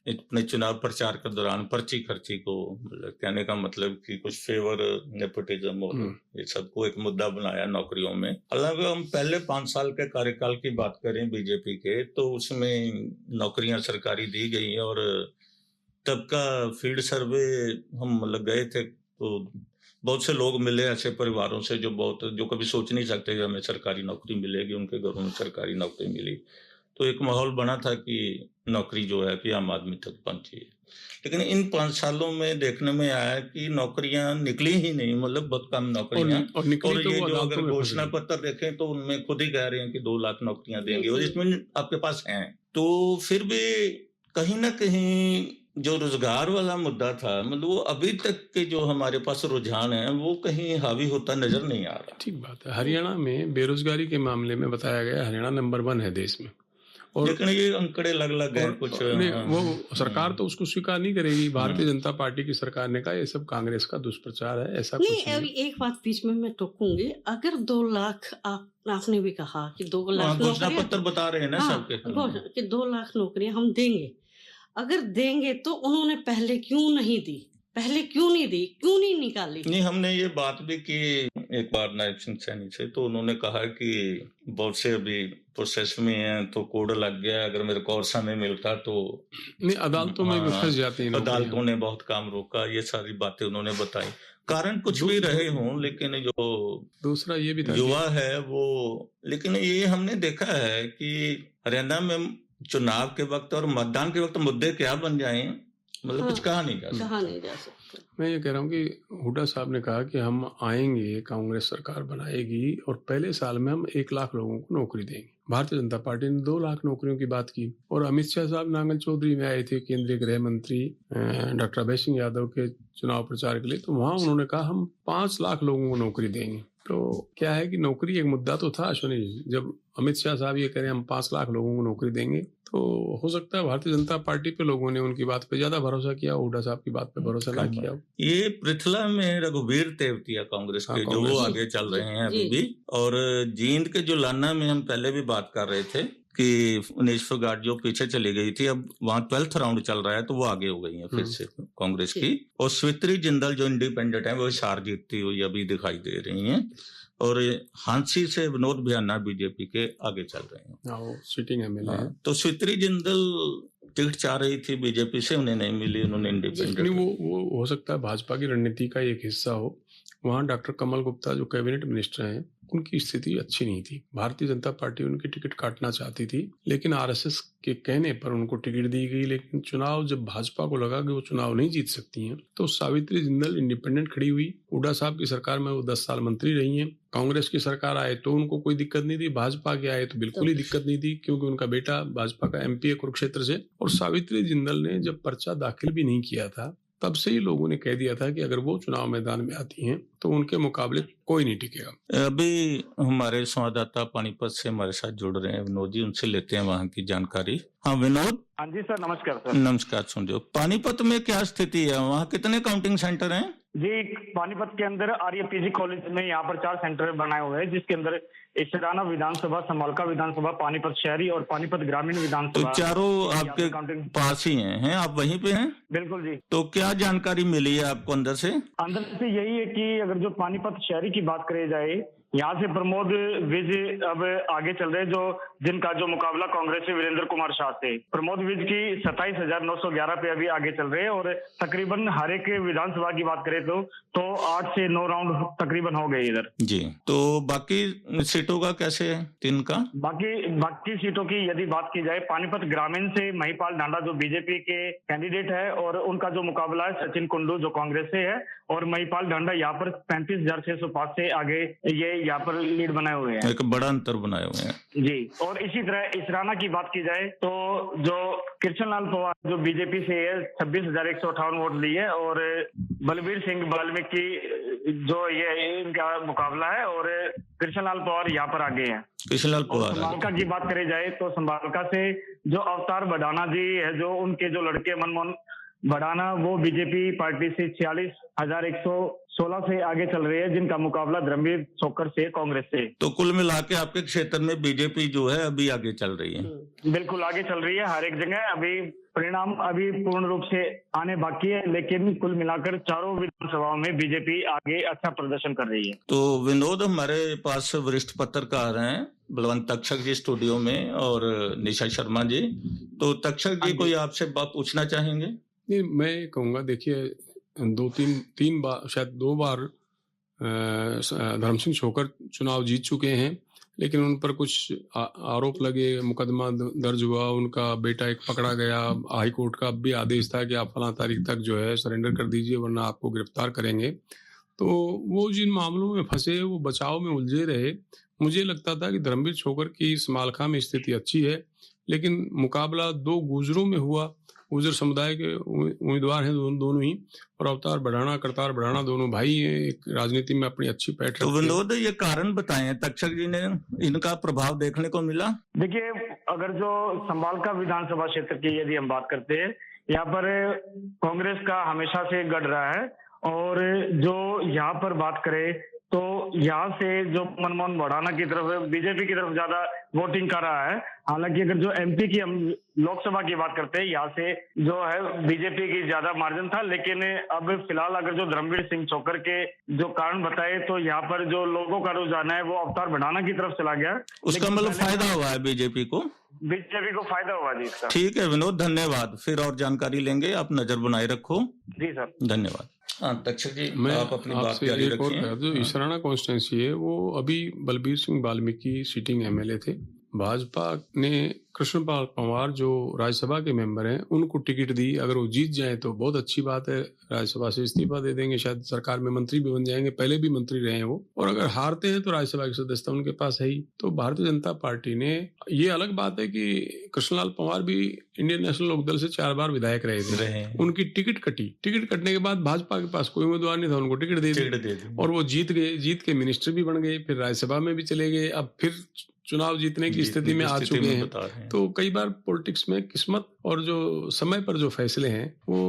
अपने चुनाव प्रचार के दौरान पर्ची खर्ची को, कहने का मतलब कि कुछ फेवर, नेपोटिज्म और ये सबको एक मुद्दा बनाया नौकरियों में। हालांकि हम पहले 5 साल के कार्यकाल की बात करें बीजेपी के, तो उसमें नौकरियां सरकारी दी गई और तब का फील्ड सर्वे हम गए थे तो बहुत से लोग मिले ऐसे परिवारों से जो कभी सोच नहीं सकते कि हमें सरकारी नौकरी मिलेगी, उनके घरों में सरकारी नौकरी मिली। तो एक माहौल बना था कि नौकरी जो है कि आम आदमी तक पहुंची। लेकिन इन 5 सालों में देखने में आया कि नौकरियां निकली ही नहीं, मतलब बहुत कम नौकरियां। और ये जो अगर घोषणा पत्र देखें तो उनमें खुद ही कह रहे हैं कि 2 लाख नौकरियां देंगे और इसमें आपके पास हैं। तो फिर भी कहीं ना कहीं जो रोजगार वाला मुद्दा था, मतलब वो अभी तक के जो हमारे पास रुझान है वो कहीं हावी होता नजर नहीं आ रहा। ठीक बात है। हरियाणा में बेरोजगारी के मामले में बताया गया हरियाणा नंबर 1 है देश में, और लेकिन ये अंकड़े लग गए कुछ। वो सरकार तो उसको स्वीकार नहीं करेगी। भारतीय जनता पार्टी की सरकार ने कहा ये सब कांग्रेस का दुष्प्रचार है, ऐसा कुछ नहीं। अभी एक बात बीच में मैं टोकूंगी, अगर 2 लाख आपने भी कहा कि 2 लाख घोषणा पत्र बता रहे हैं ना सबके कि 2 लाख नौकरियां हम देंगे। अगर देंगे तो उन्होंने पहले क्यों नहीं दी, क्यों नहीं निकाली? नहीं, हमने ये बात भी की एक बार नायब सिंह सैनी से, तो उन्होंने कहा कि बहुत से अभी प्रोसेस में हैं तो कोड लग गया, अगर मेरे को और समय मिलता तो। नहीं, अदालतों में फंस जाते हैं, अदालतों ने बहुत काम रोका, ये सारी बातें उन्होंने बताई। कारण कुछ भी रहे हों, लेकिन जो दूसरा ये भी युवा है वो, लेकिन ये हमने देखा है कि हरियाणा में चुनाव के वक्त और मतदान के वक्त मुद्दे क्या बन जाएं, मतलब कुछ कहा नहीं जा सकता। मैं ये कह रहा हूँ कि हुड्डा साहब ने कहा कि हम आएंगे, कांग्रेस सरकार बनाएगी और पहले साल में हम 1 लाख लोगों को नौकरी देंगे। भारतीय जनता पार्टी ने 2 लाख नौकरियों की बात की और अमित शाह साहब नांगल चौधरी में आए थे केंद्रीय गृह मंत्री डॉक्टर अभय सिंह यादव के चुनाव प्रचार के लिए, तो वहां उन्होंने कहा हम 5 लाख लोगों को नौकरी देंगे। तो क्या है कि नौकरी एक मुद्दा तो था अश्विनी जी, जब अमित शाह साहब ये कह रहे हैं हम 5 लाख लोगों को नौकरी देंगे, तो हो सकता है भारतीय जनता पार्टी पे लोगों ने उनकी बात पे ज्यादा भरोसा किया, हुड्डा साहब की बात पे भरोसा ना किया। ये पृथला में रघुवीर तेवतिया कांग्रेस के जो वो आगे चल रहे हैं अभी भी, और जींद के जो लाना में हम पहले भी बात कर रहे थे कि 19 गार्ड जो पीछे चली गई थी, अब वहां 12th राउंड चल रहा है तो वो आगे हो गई है फिर से कांग्रेस की। और स्वित्री जिंदल जो इंडिपेंडेंट है वो शार जीतती हुई अभी दिखाई दे रही हैं, और हांसी से विनोद बिहाना बीजेपी के आगे चल रहे हैं, सिटिंग एमएलए। तो स्वित्री जिंदल टिकट चाह रही थी बीजेपी से, उन्हें नहीं मिली, उन्होंने इंडिपेंडेंट। वो हो सकता है भाजपा की रणनीति का एक हिस्सा हो। वहाँ डॉक्टर कमल गुप्ता जो कैबिनेट मिनिस्टर हैं, उनकी स्थिति अच्छी नहीं थी। भारतीय जनता पार्टी उनकी टिकट काटना चाहती थी, लेकिन आरएसएस के कहने पर उनको टिकट दी गई। लेकिन चुनाव जब भाजपा को लगा कि वो चुनाव नहीं जीत सकती हैं, तो सावित्री जिंदल इंडिपेंडेंट खड़ी हुई। हुड्डा साहब की सरकार में वो 10 साल मंत्री रही हैं। कांग्रेस की सरकार आए तो उनको कोई दिक्कत नहीं थी, भाजपा के आए तो बिल्कुल ही दिक्कत नहीं थी, क्योंकि उनका बेटा भाजपा का एमपी है कुरुक्षेत्र से। और सावित्री जिंदल ने जब पर्चा दाखिल भी नहीं किया था, तब से ही लोगों ने कह दिया था कि अगर वो चुनाव मैदान में आती हैं तो उनके मुकाबले कोई नहीं टिकेगा। अभी हमारे संवाददाता पानीपत से हमारे साथ जुड़ रहे हैं विनोद जी, उनसे लेते हैं वहाँ की जानकारी। हाँ विनोद। हाँ जी सर, नमस्कार सर। नमस्कार। सुन, पानीपत में क्या स्थिति है, वहाँ कितने काउंटिंग सेंटर हैं? जी, पानीपत के अंदर आर्यपीजी कॉलेज में यहाँ पर 4 सेंटर बनाए हुए हैं, जिसके अंदर इसराना विधानसभा, समालका विधानसभा, पानीपत शहरी और पानीपत ग्रामीण विधानसभा। तो चारों आपके पास ही हैं, आप वहीं पे हैं? बिल्कुल जी। तो क्या जानकारी मिली है आपको अंदर से? अंदर से यही है कि अगर जो पानीपत शहरी की बात करी जाए, यहाँ से प्रमोद विज अब आगे चल रहे, जो जिनका जो मुकाबला कांग्रेस से वीरेंद्र कुमार शाह से। प्रमोद विज की 27,911 पे अभी आगे चल रहे हैं, और तकरीबन हर एक विधानसभा की बात करें तो 8 से 9 राउंड तकरीबन हो गए इधर जी। तो बाकी सीटों का कैसे है 3 का? बाकी सीटों की यदि बात की जाए, पानीपत ग्रामीण से महिपाल ढांडा जो बीजेपी के कैंडिडेट है, और उनका जो मुकाबला है सचिन कुंडू जो कांग्रेस से है, और महिपाल ढांडा यहाँ पर 35,605 से आगे ये यहाँ पर लीड बनाए हुए हैं, एक बड़ा अंतर बनाए हुए हैं जी। और इसी तरह इसराना की बात की जाए तो जो कृष्ण लाल पवार जो बीजेपी से है 26,158 वोट लिए, और बलबीर सिंह वाल्मीकि जो ये इनका मुकाबला है, और कृष्ण लाल पवार यहाँ पर आगे हैं। कृष्ण लाल पवार। संभालका की बात करी जाए तो संभालका से जो अवतार भडाना जी है, जो उनके जो लड़के मनमोहन भडाना, वो बीजेपी पार्टी से 46,116 से आगे चल रही है, जिनका मुकाबला धर्मवीर छोकर से कांग्रेस से। तो कुल मिला के आपके क्षेत्र में बीजेपी जो है अभी आगे चल रही है? बिल्कुल आगे चल रही है हर एक जगह। अभी परिणाम अभी पूर्ण रूप से आने बाकी है, लेकिन कुल मिलाकर चारों विधानसभाओं में बीजेपी आगे अच्छा प्रदर्शन कर रही है। तो विनोद, हमारे पास वरिष्ठ पत्रकार हैं बलवंत तक्षक जी स्टूडियो में, और निशा शर्मा जी। तो तक्षक जी, कोई आपसे बात पूछना चाहेंगे? नहीं, मैं कहूँगा, देखिए 3 बार, शायद 2 बार धर्म सिंह छोकर चुनाव जीत चुके हैं, लेकिन उन पर कुछ आरोप लगे, मुकदमा दर्ज हुआ, उनका बेटा एक पकड़ा गया। हाई कोर्ट का भी आदेश था कि आप फलां तारीख तक जो है सरेंडर कर दीजिए, वरना आपको गिरफ्तार करेंगे। तो वो जिन मामलों में फंसे, वो बचाव में उलझे रहे। मुझे लगता था कि धर्मवीर छोकर की समालखा में स्थिति अच्छी है, लेकिन मुकाबला 2 गुजरों में हुआ। गुजर समुदाय के उम्मीदवार हैं दोनों ही, और अवतार बढ़ाना, करतार बढ़ाना दोनों भाई हैं, एक राजनीति में अपनी अच्छी पैठ रखते हैं। तो विनोद, ये कारण बताएं तक्षक जी ने, इनका प्रभाव देखने को मिला? देखिए, अगर जो संभालका विधानसभा क्षेत्र की यदि हम बात करते हैं, यहाँ पर कांग्रेस का हमेशा से गढ़ रहा है, और जो यहाँ पर बात करें तो यहाँ से जो मनमोहन भडाना की तरफ, बीजेपी की तरफ ज्यादा वोटिंग कर रहा है। हालांकि अगर जो एमपी की हम लोकसभा की बात करते हैं, यहाँ से जो है बीजेपी की ज्यादा मार्जिन था, लेकिन अब फिलहाल अगर जो धर्मवीर सिंह छोकर के जो कारण बताए, तो यहाँ पर जो लोगों का रुझान है वो अवतार भडाना की तरफ चला गया। उसका मतलब फायदा हुआ है बीजेपी को? बीजेपी को फायदा हुआ जी इसका। ठीक है विनोद, धन्यवाद। फिर और जानकारी लेंगे, आप नजर बनाए रखो। जी सर, धन्यवाद। हाँ तक्षक जी, मैं आप अपनी बात जारी एक और रखिए। जो इसराना कॉन्स्टिट्यूंसी है, वो अभी बलबीर सिंह वाल्मीकि सिटिंग एमएलए थे, भाजपा ने कृष्णपाल पंवार जो राज्यसभा के मेंबर हैं उनको टिकट दी। अगर वो जीत जाए तो बहुत अच्छी बात है, राज्यसभा से इस्तीफा दे देंगे, शायद सरकार में मंत्री भी बन जाएंगे, पहले भी मंत्री रहे हैं वो। और अगर हारते हैं तो राज्यसभा की सदस्यता उनके पास है ही। तो भारतीय जनता पार्टी ने, ये अलग बात है कि कृष्णलाल पंवार भी इंडियन नेशनल लोकदल से 4 बार विधायक रहे थे, उनकी टिकट कटी। टिकट कटने के बाद भाजपा के पास कोई उम्मीदवार नहीं था, उनको टिकट दे दी और वो जीत गए। जीत के मिनिस्टर भी बन गए, फिर राज्यसभा में भी चले गए, अब फिर चुनाव जीतने की स्थिति में आ चुके हैं। तो कई बार पॉलिटिक्स में किस्मत और जो समय पर जो फैसले हैं वो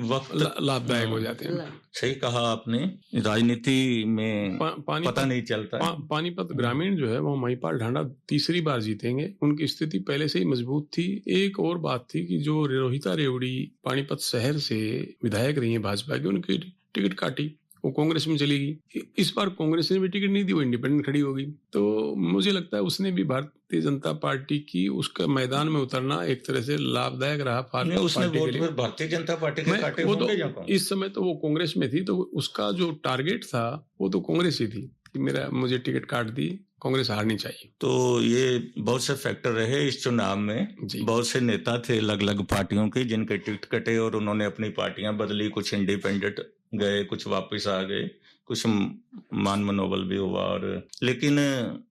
वक्त लाभदायक हो जाते हैं। सही कहा आपने, राजनीति में पता नहीं चलता। पानीपत ग्रामीण जो है वो महिपाल ढांडा तीसरी बार जीतेंगे, उनकी स्थिति पहले से ही मजबूत थी। एक और बात थी कि जो रोहिता रेवड़ी पानीपत शहर से विधायक रही है भाजपा की, उनकी टिकट काटी, वो कांग्रेस में चली गई। इस बार कांग्रेस ने भी टिकट नहीं दी, वो इंडिपेंडेंट खड़ी हो गई। तो मुझे लगता है उसने भी भारतीय जनता पार्टी की उसका मैदान में उतरना एक तरह से लाभदायक रहा। उसने वोट फिर भारतीय जनता पार्टी के काटे होंगे या कौन? इस समय तो वो कांग्रेस में थी, तो उसका जो टारगेट था वो तो कांग्रेस ही थी कि मुझे टिकट काट दी, कांग्रेस हारनी चाहिए। तो ये बहुत से फैक्टर रहे इस चुनाव में। बहुत से नेता थे अलग अलग पार्टियों के जिनके टिकट कटे और उन्होंने अपनी पार्टियां बदली, कुछ इंडिपेंडेंट गए, कुछ वापस आ गए, कुछ मान मनोबल भी हुआ। और लेकिन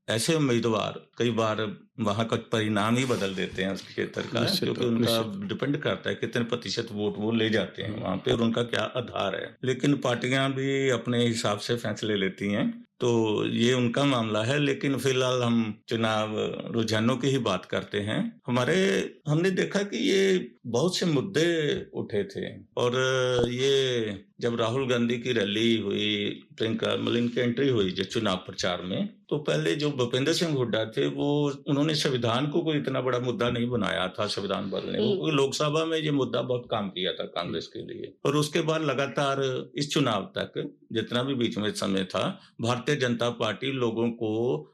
ऐसे उम्मीदवार कई बार वहां का परिणाम ही बदल देते हैं उस क्षेत्र का, क्योंकि उनका डिपेंड करता है कितने प्रतिशत वोट वो ले जाते हैं वहां पे और उनका क्या आधार है। लेकिन पार्टियां भी अपने हिसाब से फैसले लेती हैं, तो ये उनका मामला है। लेकिन फिलहाल हम चुनाव रुझानों की ही बात करते हैं। हमने देखा कि ये बहुत से मुद्दे उठे थे और ये जब राहुल गांधी की रैली हुई, प्रियंका मलिन की एंट्री हुई जो चुनाव प्रचार में, तो पहले जो भूपेंद्र सिंह हुड्डा थे वो उन्होंने संविधान को कोई इतना बड़ा मुद्दा नहीं बनाया था, संविधान बदलने को। लोकसभा में ये मुद्दा बहुत काम किया था कांग्रेस के लिए। और उसके बाद लगातार इस चुनाव तक जितना भी बीच में समय था, भारतीय जनता पार्टी लोगों को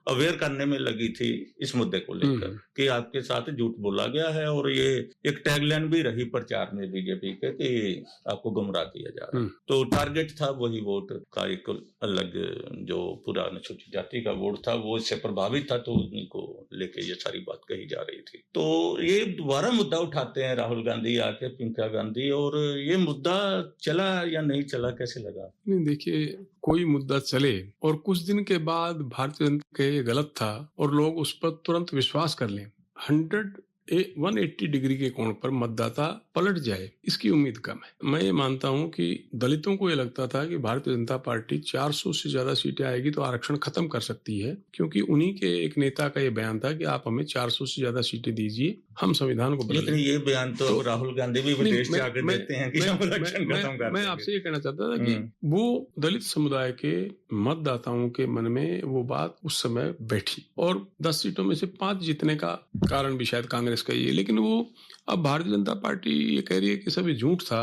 अवेयर करने में लगी थी इस मुद्दे को लेकर कि आपके साथ झूठ बोला गया है। और ये एक टैगलाइन भी रही प्रचार में बीजेपी के कि आपको गुमराह किया जा रहा है। तो टारगेट था वही वोट का, एक अलग जो पूरा अनुसूचित जाति का वोट था वो इससे प्रभावित था, तो उनको लेके ये सारी बात कही जा रही थी। तो ये दोबारा मुद्दा उठाते हैं राहुल गांधी आके, प्रियंका गांधी, और ये मुद्दा चला या नहीं चला, कैसे लगा? नहीं, देखिए, कोई मुद्दा चले और कुछ दिन के बाद भारतीय जनता के गलत था और लोग उस पर तुरंत विश्वास कर लें, 180 डिग्री के कोण पर मतदाता पलट जाए, इसकी उम्मीद कम है। मैं ये मानता हूं कि दलितों को ये लगता था कि भारतीय जनता पार्टी 400 से ज्यादा सीटें आएगी तो आरक्षण खत्म कर सकती है, क्योंकि उन्हीं के एक नेता का ये बयान था कि आप हमें 400 से ज्यादा सीटें दीजिए, हम संविधान को बदलेंगे। लेकिन ये बयान तो राहुल गांधी भी विदेश जाकर देते हैं कि हम आरक्षण खत्म कर देंगे। मैं आपसे ये कहना चाहता था कि वो दलित समुदाय के मतदाताओं के मन में वो बात उस समय बैठी और 10 सीटों में से 5 जीतने का कारण भी शायद कांग्रेस का ही है। लेकिन वो अब भारतीय जनता पार्टी ये कह रही है कि सभी झूठ था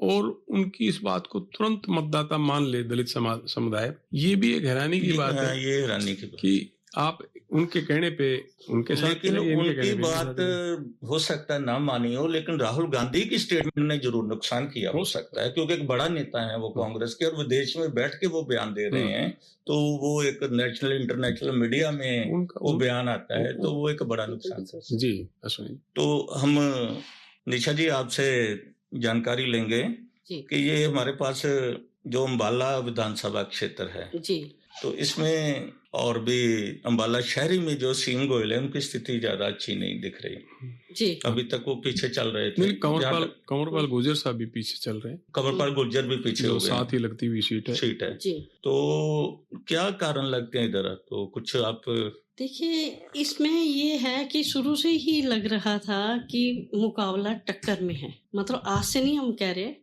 और उनकी इस बात को तुरंत मतदाता मान ले, दलित समुदाय। ये भी एक हैरानी की बात है, ये हैरानी की बात कि आप उनके कहने पे उनके साथ, लेकिन उनकी बात हो सकता है ना मानी हो, लेकिन राहुल गांधी की स्टेटमेंट ने जरूर नुकसान किया हो सकता है, क्योंकि एक बड़ा नेता है वो कांग्रेस के और विदेश में बैठ के वो बयान दे रहे हैं, तो वो एक नेशनल इंटरनेशनल मीडिया में वो बयान आता है, तो वो एक बड़ा नुकसान है। जी अश्विनी, तो हम निशा जी आपसे जानकारी लेंगे कि ये हमारे पास जो अम्बाला विधानसभा क्षेत्र है जी, तो इसमें और भी अम्बाला शहरी में जो सीएम गोयल है उनकी स्थिति ज्यादा अच्छी नहीं दिख रही जी। अभी तक वो पीछे चल रहे थे। कंवरपाल गुर्जर साहब भी पीछे चल रहे हैं। कंवरपाल गुर्जर भी पीछे हो गए, साथ ही लगती हुई सीट है जी। तो क्या कारण लगते हैं इधर? तो कुछ आप देखिए, इसमें ये है कि शुरू से ही लग रहा था कि मुकाबला टक्कर में है। मतलब आज से नहीं हम कह रहे,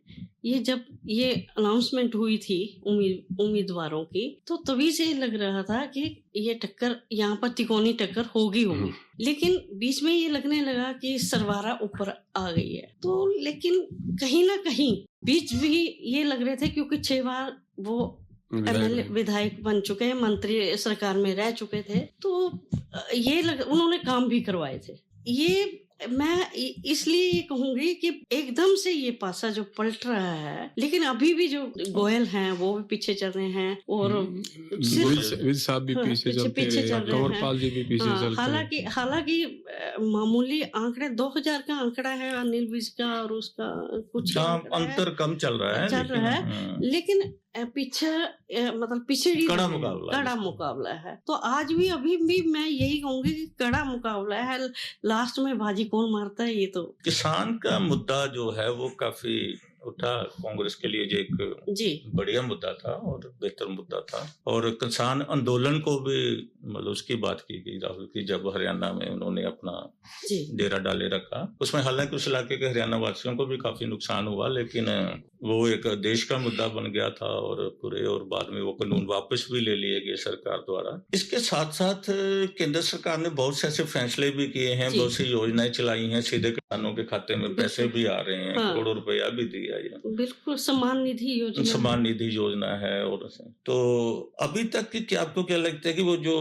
ये जब ये अनाउंसमेंट हुई थी उम्मीदवारों की, तो तभी से लग रहा था कि ये टक्कर, यहाँ पर तिकोनी टक्कर होगी। लेकिन बीच में ये लगने लगा कि सरवारा ऊपर आ गई है। तो लेकिन कहीं ना कहीं बीच भी ये लग रहे थे, क्योंकि 6 बार वो एमएलए विधायक बन चुके हैं, मंत्री सरकार में रह चुके थे, तो ये उन्होंने काम भी करवाए थे। ये मैं इसलिए ये कहूंगी कि एकदम से ये पासा जो पलट रहा है, लेकिन अभी भी जो गोयल हैं वो भी पीछे चल रहे हैं और विज साहब भी पीछे चलते रहे, कंवरपाल जी भी पीछे चलते रहे। हालांकि मामूली आंकड़े 2000 का आंकड़ा है अनिल विज का और उसका कुछ अंतर कम चल रहा है, लेकिन पीछे मतलब पिछड़ी कड़ा मुकाबला है। तो आज भी अभी भी मैं यही कहूंगी कि कड़ा मुकाबला है, लास्ट में बाजी कौन मारता है। ये तो किसान का मुद्दा जो है वो काफी उठा, कांग्रेस के लिए जो एक बढ़िया मुद्दा था और बेहतर मुद्दा था, और किसान आंदोलन को भी मतलब उसकी बात की गई राहुल की, जब हरियाणा में उन्होंने अपना डेरा डाले रखा। उसमें हालांकि उस इलाके के हरियाणा वासियों को भी काफी नुकसान हुआ, लेकिन वो एक देश का मुद्दा बन गया था और पूरे, और बाद में वो कानून वापस भी ले लिए गए सरकार द्वारा। इसके साथ साथ केंद्र सरकार ने बहुत से ऐसे फैसले भी किए हैं, बहुत सी योजनाएं चलाई हैं, सीधे किसानों के खाते में पैसे भी आ रहे हैं, करोड़ों रुपया भी दिया है। बिल्कुल सम्मान निधि योजना है। और तो अभी तक की क्या आपको क्या लगता है कि वो जो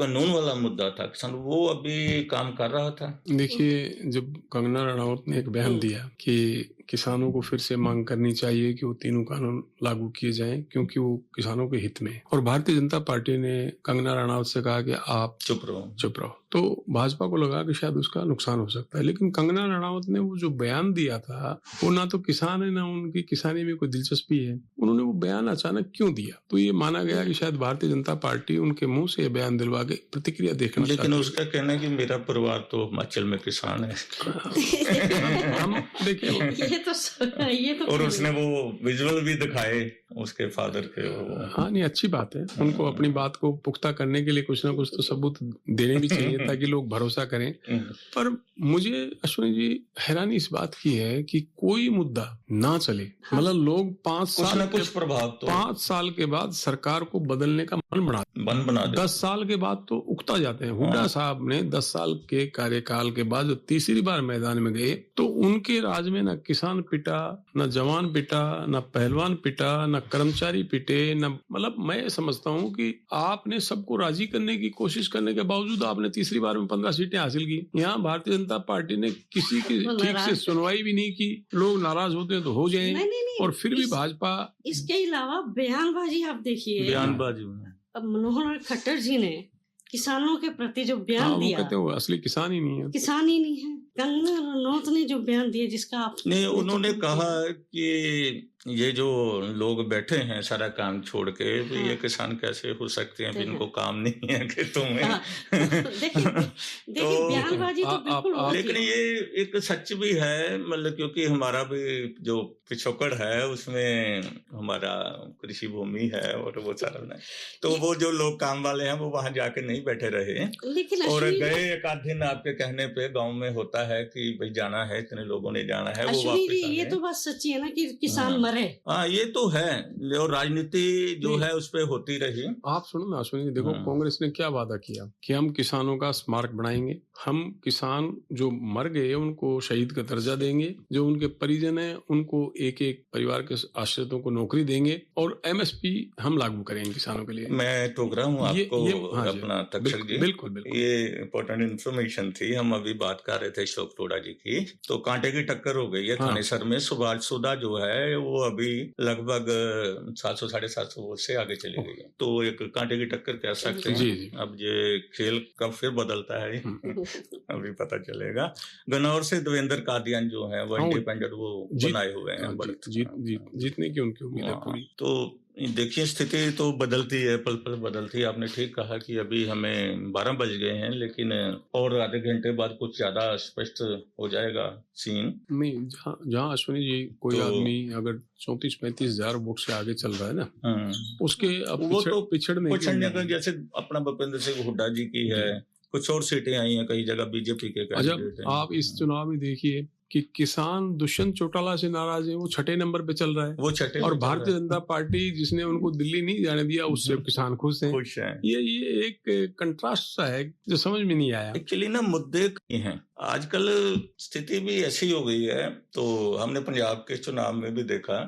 कानून वाला मुद्दा था किसान, वो अभी काम कर रहा था? देखिए, जब कंगना रनौत ने एक बयान दिया कि किसानों को फिर से मांग करनी चाहिए कि वो तीनों कानून लागू किए जाएं क्योंकि वो किसानों के हित में, और भारतीय जनता पार्टी ने कंगना रनौत से कहा कि आप चुप रहो, तो भाजपा को लगा कि शायद उसका नुकसान हो सकता है। लेकिन कंगना रनौत ने वो जो बयान दिया था, वो ना तो किसान है ना उनकी किसानी में कोई दिलचस्पी है, उन्होंने वो बयान अचानक क्यों दिया? तो ये माना गया कि शायद भारतीय जनता पार्टी उनके मुंह से बयान दिलवा के प्रतिक्रिया देखना चाहती है। लेकिन उसका कहना है कि मेरा परिवार तो हिमाचल में किसान है। हम देखिए ये तो और उसने वो विजुअल भी दिखाए उसके फादर के। हाँ, नहीं, अच्छी बात है, उनको अपनी बात को पुख्ता करने के लिए कुछ ना कुछ तो सबूत देने भी चाहिए ताकि लोग भरोसा करें। पर मुझे अश्विनी जी हैरानी इस बात की है कि कोई मुद्दा ना चले, मतलब लोग 5 साल के बाद सरकार को बदलने का मन बना 10 साल के बाद तो उकता जाते हैं। हुड्डा साहब ने 10 साल के कार्यकाल के बाद जो तीसरी बार मैदान में गए तो उनके राज में न किसान पिटा, न जवान पिटा, न पहलवान पिटा, न कर्मचारी पिटे, न, मतलब मैं समझता हूँ कि आपने सबको राजी करने की कोशिश करने के बावजूद आपने तीसरी बार में 15 सीटें हासिल की। यहाँ भारतीय जनता पार्टी ने किसी की ठीक से सुनवाई भी नहीं की। लोग नाराज होते हैं तो हो जाए, और फिर भी भाजपा। इसके अलावा बयानबाजी आप देखिए, अब मनोहर खट्टर जी ने किसानों के प्रति जो बयान दिया, कहते हैं असली किसान ही नहीं है। कंगना रनौत ने जो बयान दिया, जिसका आपने, उन्होंने कहा कि ये जो लोग बैठे हैं सारा काम छोड़ के, तो ये किसान कैसे हो सकते हैं, इनको काम नहीं है कि तुम्हें। देखिए बयानबाजी तो बिल्कुल होती है। लेकिन ये एक सच भी है, मतलब क्योंकि हमारा भी जो पिछोकड़ है उसमें हमारा कृषि भूमि है और वो सारा, तो वो जो लोग काम वाले हैं वो वहां जाके नहीं बैठे रहे, और गए एक आध दिन आपके कहने पे गाँव में होता है कि भाई जाना है, इतने लोगों ने जाना है, वो वापस ये तो बात सच्ची है ना कि किसान मरे। हाँ, ये तो है, और राजनीति जो है उस पे होती रही। आप सुनो ना अश्विनी, देखो कांग्रेस ने क्या वादा किया कि हम किसानों का स्मारक बनाएंगे, हम किसान जो मर गए उनको शहीद का दर्जा देंगे, जो उनके परिजन हैं उनको एक एक परिवार के आश्रितों को नौकरी देंगे, और एमएसपी हम लागू करेंगे किसानों के लिए। मैं टोक रहा हूँ आपको, अपना तक्षक जी, बिल्कुल ये इम्पोर्टेंट इन्फॉर्मेशन थी। हम अभी बात कर रहे थे अशोक टोडा जी की, तो कांटे की टक्कर हो गई है थानेसर में। सुभाष सुधा जो है वो अभी लगभग 700-750 वोट से आगे चली गई है, तो एक कांटे की टक्कर कह सकते हैं। अब ये खेल कब फिर बदलता है अभी पता चलेगा। गन्नौर से देवेंद्र कादियान जो है वो इंडिपेंडेंट वो बनाए हुए हैं, जीतने की उनकी उम्मीद है पूरी। तो देखिए स्थिति तो बदलती है, पल पल बदलती है। आपने ठीक कहा कि अभी हमें 12 बज गए हैं, लेकिन और आधे घंटे बाद कुछ ज्यादा स्पष्ट हो जाएगा सीन। नहीं, जहाँ अश्विनी जी कोई आदमी अगर 34-35 हजार वोट से आगे चल रहा है ना, उसके वो तो पिछड़ने का, जैसे अपना भूपेंद्र सिंह हुड्डा जी की है, कुछ और सीटें आई हैं कई जगह बीजेपी के कैंडिडेट हैं। आप इस चुनाव में देखिए कि किसान दुष्यंत चौटाला से नाराज है, वो 6ठे नंबर पे चल रहा है, वो 6ठे, और भारतीय जनता पार्टी जिसने उनको दिल्ली नहीं जाने दिया उससे किसान खुश हैं। ये एक कंट्रास्ट सा है जो समझ में नहीं आया। एक्चुअली ना मुद्दे हैं, आजकल स्थिति भी ऐसी हो गई है। तो हमने पंजाब के चुनाव में भी देखा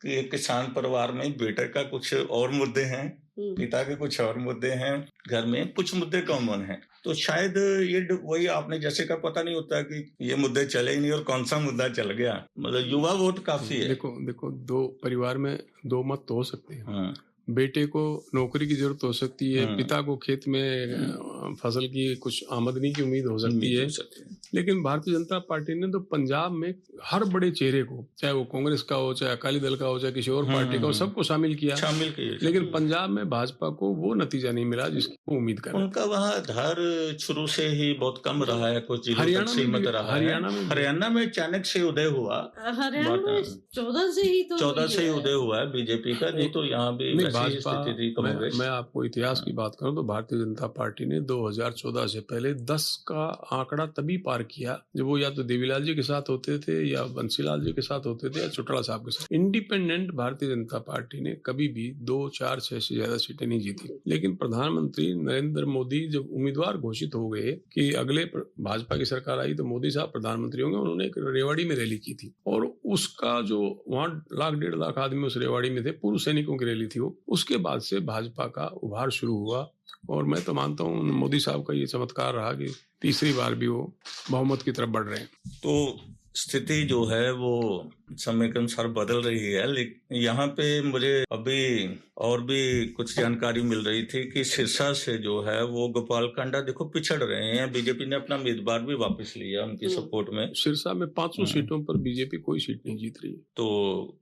कि एक किसान परिवार में बेटे का कुछ और मुद्दे हैं पिता के कुछ और मुद्दे हैं, घर में कुछ मुद्दे कॉमन हैं। तो शायद ये वही आपने जैसे का पता नहीं होता कि ये मुद्दे चले ही नहीं और कौन सा मुद्दा चल गया। मतलब युवा वोट काफी है। देखो दो परिवार में दो मत तो हो सकते हैं। हाँ। बेटे को नौकरी की जरूरत हो सकती है, पिता को खेत में फसल की कुछ आमदनी की उम्मीद हो सकती है। लेकिन भारतीय जनता पार्टी ने तो पंजाब में हर बड़े चेहरे को, चाहे वो कांग्रेस का हो, चाहे अकाली दल का हो, चाहे किसी और पार्टी का हो, सबको शामिल किया। लेकिन पंजाब में भाजपा को वो नतीजा नहीं मिला जिसकी वो उम्मीद कर रहे थे। उनका वहाँ आधार शुरू से ही बहुत कम रहा है, कुछ जिलों तक सीमित रहा है। हरियाणा में अचानक से उदय हुआ, हरियाणा में 14 से ही उदय हुआ है बीजेपी का। नहीं तो यहाँ भी भाजपा, मैं आपको इतिहास की बात करूं तो भारतीय जनता पार्टी ने 2014 से पहले 10 का आंकड़ा तभी पार किया जब वो या तो देवीलाल जी के साथ होते थे, या बंसीलाल जी के साथ होते थे, या चौटाला साहब के साथ। इंडिपेंडेंट भारतीय जनता पार्टी ने कभी भी 2, 4, 6 से ज्यादा सीटें नहीं जीती। लेकिन प्रधानमंत्री नरेंद्र मोदी जब उम्मीदवार घोषित हो गए कि अगले भाजपा की सरकार आई तो मोदी साहब प्रधानमंत्री होंगे, उन्होंने एक रेवाड़ी में रैली की थी और उसका जो वहाँ 1.5 लाख आदमी उस रेवाड़ी में थे, पूर्व सैनिकों की रैली थी वो। उसके बाद से भाजपा का उभार शुरू हुआ और मैं तो मानता हूँ मोदी साहब का ये चमत्कार रहा कि तीसरी बार भी वो बहुमत की तरफ बढ़ रहे हैं। तो स्थिति जो है वो समय के अनुसार बदल रही है। लेकिन यहाँ पे मुझे अभी और भी कुछ जानकारी मिल रही थी कि सिरसा से जो है वो गोपाल कांडा देखो पिछड़ रहे हैं। बीजेपी ने अपना उम्मीदवार भी वापस लिया उनकी सपोर्ट में। सिरसा में 500 सीटों पर बीजेपी कोई सीट नहीं जीत रही। तो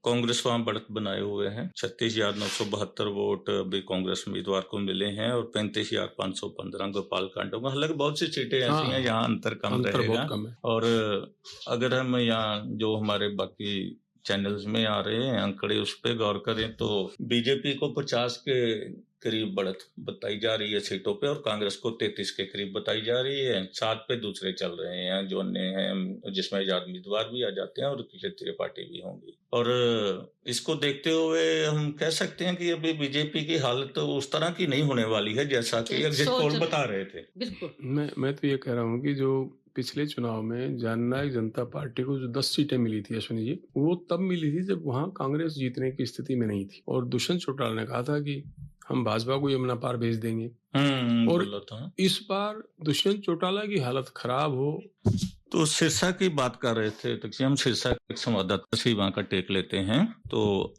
कांग्रेस वहां बढ़त बनाए हुए हैं। 36,972 वोट अभी कांग्रेस उम्मीदवार को मिले हैं और 35,515 गोपाल कांडा को। हालांकि बहुत सी सीटें ऐसी हैं जहाँ अंतर कम रहेगा। और अगर हम यहाँ जो हमारे बाकी चैनल्स में आ रहे हैं आंकड़े उस पर गौर करें तो बीजेपी को 50 के करीब बढ़त बताई जा रही है सीटों पे और कांग्रेस को 33 के करीब बताई जा रही है। 7 पे दूसरे चल रहे हैं जो अन्य हैं, जिसमें आजाद उम्मीदवार भी आ जाते हैं और क्षेत्रीय पार्टी भी होंगी। और इसको देखते हुए हम कह सकते हैं कि अभी बीजेपी की हालत तो उस तरह की नहीं होने वाली है जैसा कि एग्जिट पोल बता रहे थे। बिल्कुल मैं तो ये कह रहा हूँ कि जो पिछले चुनाव में जननायक जनता पार्टी को जो 10 सीटें मिली थी अश्विनी जी, वो तब मिली थी जब वहां कांग्रेस जीतने की स्थिति में नहीं थी और दुष्यंत चौटाला ने कहा था कि हम भाजपा को यमुना पार भेज देंगे। और इस बार दुष्यंत चौटाला की हालत खराब हो। तो सिरसा की बात कर रहे थे तो हम सिरसा के संवाददाता से वहां का टेक लेते हैं। तो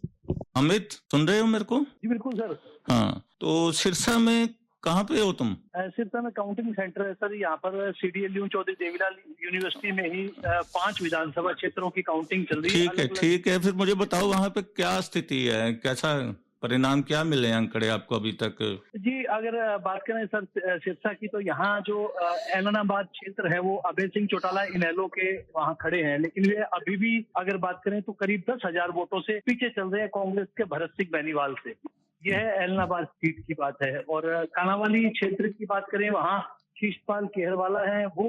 अमित सुन रहे हो मेरे को? जी बिल्कुल सर। हाँ, तो सिरसा में कहाँ पे हो तुम? सिरसा में काउंटिंग सेंटर है सर। यहाँ पर CDLU चौधरी देवीलाल यूनिवर्सिटी में ही 5 विधानसभा क्षेत्रों की काउंटिंग चल रही है। ठीक है। फिर मुझे बताओ वहाँ पे क्या स्थिति है, कैसा परिणाम क्या मिले आंकड़े आपको अभी तक? जी अगर बात करें सर सिरसा की तो यहाँ जो ऐलनाबाद क्षेत्र है वो अभय सिंह चौटाला इनेलो के वहाँ खड़े हैं, लेकिन वे अभी भी अगर बात करें तो करीब 10,000 वोटों से पीछे चल रहे हैं कांग्रेस के भरत सिंह बेनीवाल से। यह है ऐलनाबाद सीट की बात है। और कानावाली क्षेत्र की बात करें वहाँ शीशपाल केहरवाला है, वो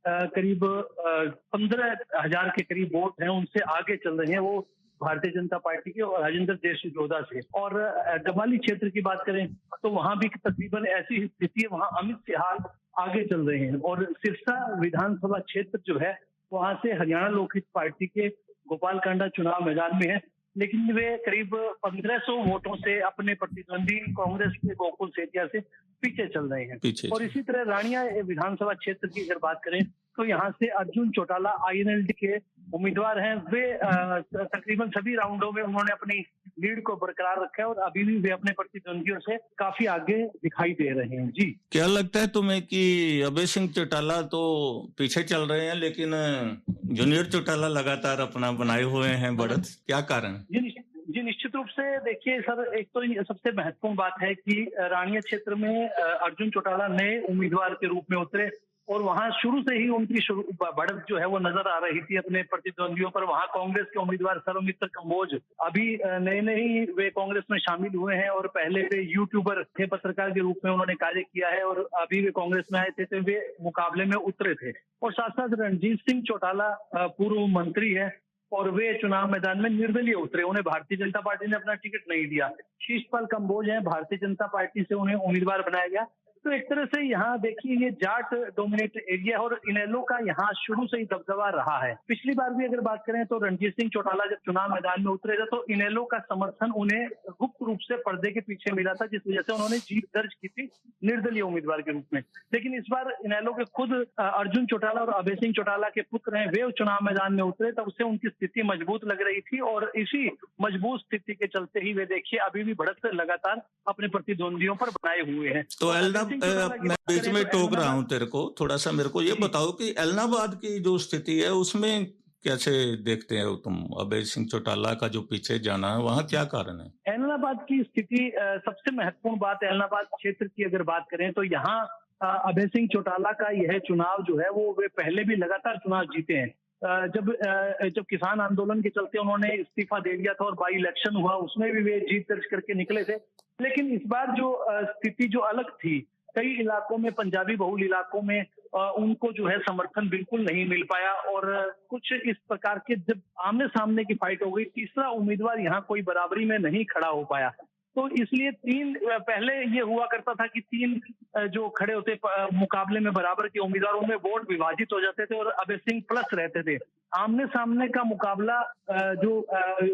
करीब 15,000 के करीब वोट हैं उनसे आगे चल रहे हैं वो भारतीय जनता पार्टी के और राजेंद्र जयसूर्या से। और डबवाली क्षेत्र की बात करें तो वहां भी तकरीबन ऐसी स्थिति है, वहां अमित सिहाल आगे चल रहे हैं। और सिरसा विधानसभा क्षेत्र जो है वहां से हरियाणा लोकहित पार्टी के गोपाल कांडा चुनाव मैदान में है, लेकिन वे करीब 1500 वोटों से अपने प्रतिद्वंदी कांग्रेस के गोकुल सेतिया से पीछे चल रहे हैं। और इसी तरह रानिया विधानसभा क्षेत्र की अगर बात करें तो यहाँ से अर्जुन चौटाला INLD के उम्मीदवार हैं। वे तकरीबन सभी राउंडों में उन्होंने अपनी लीड को बरकरार रखा है और अभी भी वे अपने प्रतिद्वंदियों से काफी आगे दिखाई दे रहे हैं। जी क्या लगता है तुम्हें कि अभय सिंह चौटाला तो पीछे चल रहे हैं लेकिन जूनियर चौटाला लगातार अपना बनाए हुए हैं बढ़त, क्या कारण? जी निश्चित रूप से देखिए सर, एक तो सबसे महत्वपूर्ण बात है कि रानिया क्षेत्र में अर्जुन चौटाला नए उम्मीदवार के रूप में उतरे और वहां शुरू से ही उनकी बढ़त जो है वो नजर आ रही थी अपने प्रतिद्वंदियों पर। वहां कांग्रेस के उम्मीदवार सर्वमित्र कंबोज अभी नए ही वे कांग्रेस में शामिल हुए हैं और पहले वे यूट्यूबर थे, पत्रकार के रूप में उन्होंने कार्य किया है और अभी वे कांग्रेस में आए थे तो वे मुकाबले में उतरे थे। और साथ साथ रणजीत सिंह चौटाला पूर्व मंत्री है और वे चुनाव मैदान में निर्दलीय उतरे, उन्हें भारतीय जनता पार्टी ने अपना टिकट नहीं दिया। शीशपाल कंबोज है, भारतीय जनता पार्टी से उन्हें उम्मीदवार बनाया गया तो एक तरह से यहाँ देखिए ये जाट डोमिनेट एरिया और इनेलो का यहाँ शुरू से ही दबदबा रहा है। पिछली बार भी अगर बात करें तो रणजीत सिंह चौटाला जब चुनाव मैदान में उतरे थे तो इनेलो का समर्थन उन्हें गुप्त रूप से पर्दे के पीछे मिला था, जिस वजह से उन्होंने जीत दर्ज की थी निर्दलीय उम्मीदवार के रूप में। लेकिन इस बार इनेलो के खुद अर्जुन चौटाला और अभय सिंह चौटाला के पुत्र हैं, वे चुनाव मैदान में उतरे तब से उनकी स्थिति मजबूत लग रही थी और इसी मजबूत स्थिति के चलते ही वे देखिए अभी भी बढ़त लगातार अपने प्रतिद्वंदियों पर बनाए हुए हैं। तो मैं बीच में टोक रहा हूँ तेरे को, थोड़ा सा मेरे को ये बताओ कि एलनाबाद की जो स्थिति है उसमें कैसे देखते हो तुम? अभय सिंह चौटाला का जो पीछे जाना है वहाँ क्या कारण है? एलनाबाद की स्थिति सबसे महत्वपूर्ण बात, एलनाबाद क्षेत्र की अगर बात करें तो यहाँ अभय सिंह चौटाला का यह चुनाव जो है वो वे पहले भी लगातार चुनाव जीते हैं। जब किसान आंदोलन के चलते उन्होंने इस्तीफा दे दिया था और बाई इलेक्शन हुआ उसमें भी वे जीत दर्ज करके निकले थे। लेकिन इस बार जो स्थिति जो अलग थी, कई इलाकों में, पंजाबी बहुल इलाकों में उनको जो है समर्थन बिल्कुल नहीं मिल पाया और कुछ इस प्रकार के जब आमने सामने की फाइट हो गई, तीसरा उम्मीदवार यहाँ कोई बराबरी में नहीं खड़ा हो पाया। तो इसलिए पहले ये हुआ करता था कि 3 जो खड़े होते मुकाबले में बराबर के उम्मीदवारों में वोट विभाजित हो जाते थे और अभय सिंह प्लस रहते थे। आमने सामने का मुकाबला जो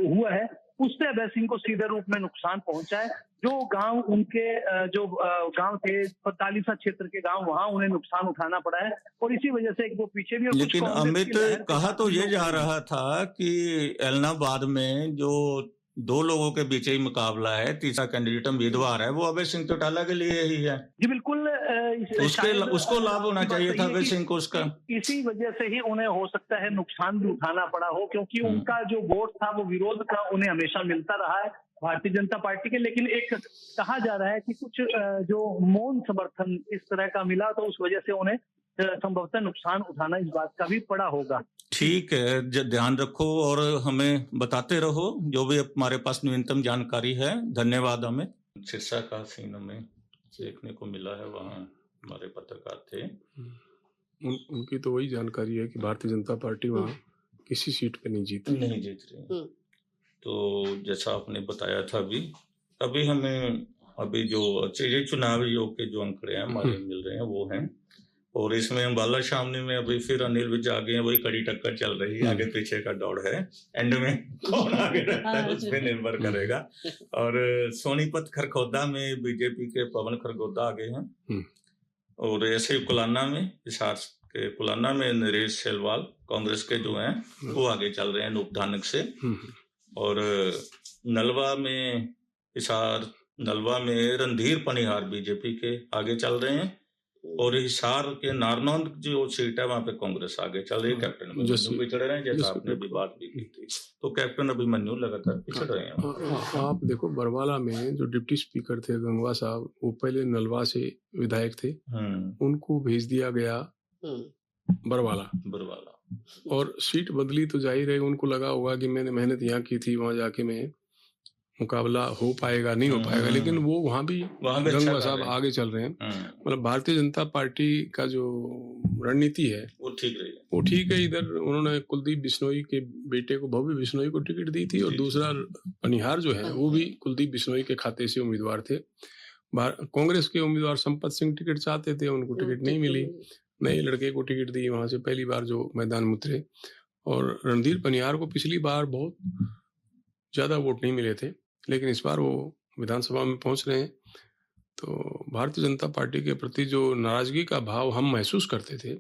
हुआ है उससे अभय सिंह को सीधे रूप में नुकसान पहुंचा है। जो गांव उनके जो गांव थे पतालीसा क्षेत्र के गांव, वहां उन्हें नुकसान उठाना पड़ा है और इसी वजह से वो पीछे भी। लेकिन अमित कहा तो ये जा रहा था कि एलनाबाद में जो 2 लोगों के बीच ही मुकाबला है, तीसरा कैंडिडेट उम्मीदवार है वो अभय सिंह चौटाला के लिए ही है। जी बिल्कुल, उसको लाभ होना चाहिए था अभय सिंह को उसका। इसी वजह से ही उन्हें हो सकता है नुकसान भी उठाना पड़ा हो, क्योंकि उनका जो वोट था वो विरोध का उन्हें हमेशा मिलता रहा है भारतीय जनता पार्टी के। लेकिन एक कहा जा रहा है कि कुछ जो मौन समर्थन इस तरह का मिला तो उस वजह से उन्हें संभवतः नुकसान उठाना इस बात का भी पड़ा होगा। ठीक है, ध्यान रखो और हमें बताते रहो जो भी हमारे पास न्यूनतम जानकारी है। धन्यवाद। हमें सिरसा का सीन हमें देखने को मिला है, वहाँ हमारे पत्रकार थे। उनकी तो वही जानकारी है कि भारतीय जनता पार्टी वहाँ किसी सीट पे नहीं जीत रही। तो जैसा आपने बताया था अभी हमें जो चुनाव योग के जो आंकड़े हैं हमारे मिल रहे हैं वो हैं, और इसमें अम्बाला शामली में अभी फिर अनिल विज आगे हैं, वही कड़ी टक्कर चल रही है, आगे पीछे का दौड़ है, एंड में कौन आगे रहता है उस पर निर्भर करेगा। और सोनीपत खरखोदा में बीजेपी के पवन खरगोदा आगे हैं, और ऐसे कुलाना में, हिसार के कुलाना में नरेश सेलवाल कांग्रेस के जो हैं वो आगे चल रहे हैं नूपधानक से, और नलवा में रणधीर पनिहार बीजेपी के आगे चल रहे हैं, और हिसार के नारनौंद जो सीट है वहां पे कांग्रेस आगे चल रही है। कैप्टन अभिमन्यु पिछड़ रहे हैं, जैसा आपने भी बात भी की थी, तो कैप्टन अभिमन्यु लगातार पिछड़ रहे हैं। आप देखो बरवाला में जो डिप्टी स्पीकर थे गंगवा साहब, वो पहले नलवा से विधायक थे, उनको भेज दिया गया बरवाला, और सीट बदली तो जाहिर है उनको लगा होगा कि मैंने मेहनत यहाँ की थी, वहां जाके मैं मुकाबला हो पाएगा नहीं हो पाएगा, लेकिन वो वहाँ भी गंगवा साहब आगे चल रहे हैं। मतलब भारतीय जनता पार्टी का जो रणनीति है वो ठीक रही है, वो ठीक है। इधर उन्होंने कुलदीप बिश्नोई के बेटे को, भव्य बिश्नोई को टिकट दी थी, और दूसरा पनिहार जो है वो भी कुलदीप बिश्नोई के खाते से उम्मीदवार थे। कांग्रेस के उम्मीदवार संपत सिंह टिकट चाहते थे, उनको टिकट नहीं मिली, नए लड़के को टिकट दी वहां से पहली बार जो मैदान में उतरे। और रणधीर पनिहार को पिछली बार बहुत ज्यादा वोट नहीं मिले थे, लेकिन इस बार वो विधानसभा में पहुंच रहे हैं। तो भारतीय जनता पार्टी के प्रति जो नाराजगी का भाव हम महसूस करते थे,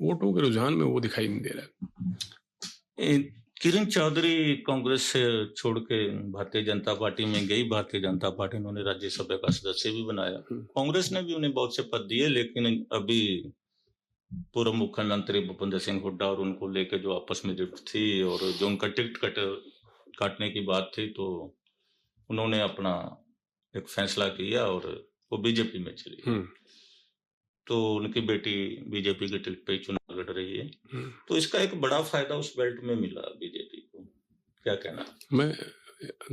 वोटों के रुझान में वो दिखाई नहीं दे रहा है। किरण चौधरी कांग्रेस से छोड़ के भारतीय जनता पार्टी में गई, भारतीय जनता पार्टी ने उन्हें राज्यसभा का सदस्य भी बनाया, कांग्रेस ने भी उन्हें बहुत से पद दिए, लेकिन अभी पूर्व मुख्यमंत्री भूपेंद्र सिंह हुड्डा और उनको लेके जो आपस में रिफ्ट थी और जो उनका टिकट काटने की बात थी, तो उन्होंने अपना एक फैसला किया और वो बीजेपी में चली। तो उनकी बेटी बीजेपी के टिकट पे चुनाव लड़ रही है, तो इसका एक बड़ा फायदा उस बेल्ट में मिला बीजेपी को, क्या कहना? मैं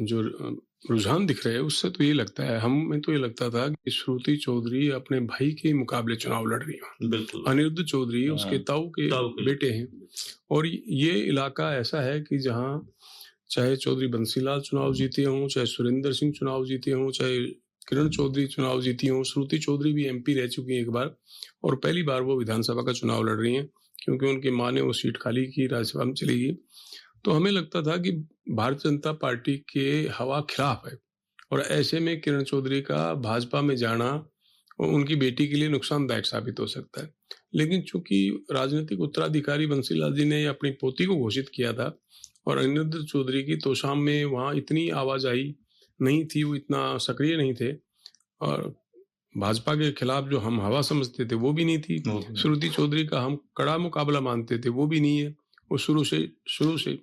जो रुझान दिख रहे हैं उससे तो ये लगता है, हमें तो ये लगता था कि श्रुति चौधरी अपने भाई के मुकाबले चुनाव लड़ रही है। बिल्कुल, अनिरुद्ध चौधरी उसके ताऊ के बेटे हैं, और ये इलाका ऐसा है कि जहाँ चाहे चौधरी बंसीलाल चुनाव जीते हों, चाहे सुरेंद्र सिंह चुनाव जीते हों, चाहे किरण चौधरी चुनाव जीती हों, श्रुति चौधरी भी MP रह चुकी हैं एक बार, और पहली बार वो विधानसभा का चुनाव लड़ रही हैं क्योंकि उनकी माँ ने वो सीट खाली की, राज्यसभा में चली गई। तो हमें लगता था कि भारतीय जनता पार्टी के हवा खिलाफ है, और ऐसे में किरण चौधरी का भाजपा में जाना उनकी बेटी के लिए नुकसानदायक साबित हो सकता है। लेकिन चूंकि राजनीतिक उत्तराधिकारी बंसीलाल जी ने अपनी पोती को घोषित किया था और अनिरुद्ध चौधरी की तोशाम में वहाँ इतनी आवाजाही नहीं थी, वो इतना सक्रिय नहीं थे, और भाजपा के खिलाफ जो हम हवा समझते थे वो भी नहीं थी। श्रुति चौधरी का हम कड़ा मुकाबला मानते थे वो भी नहीं है। वो शुरू से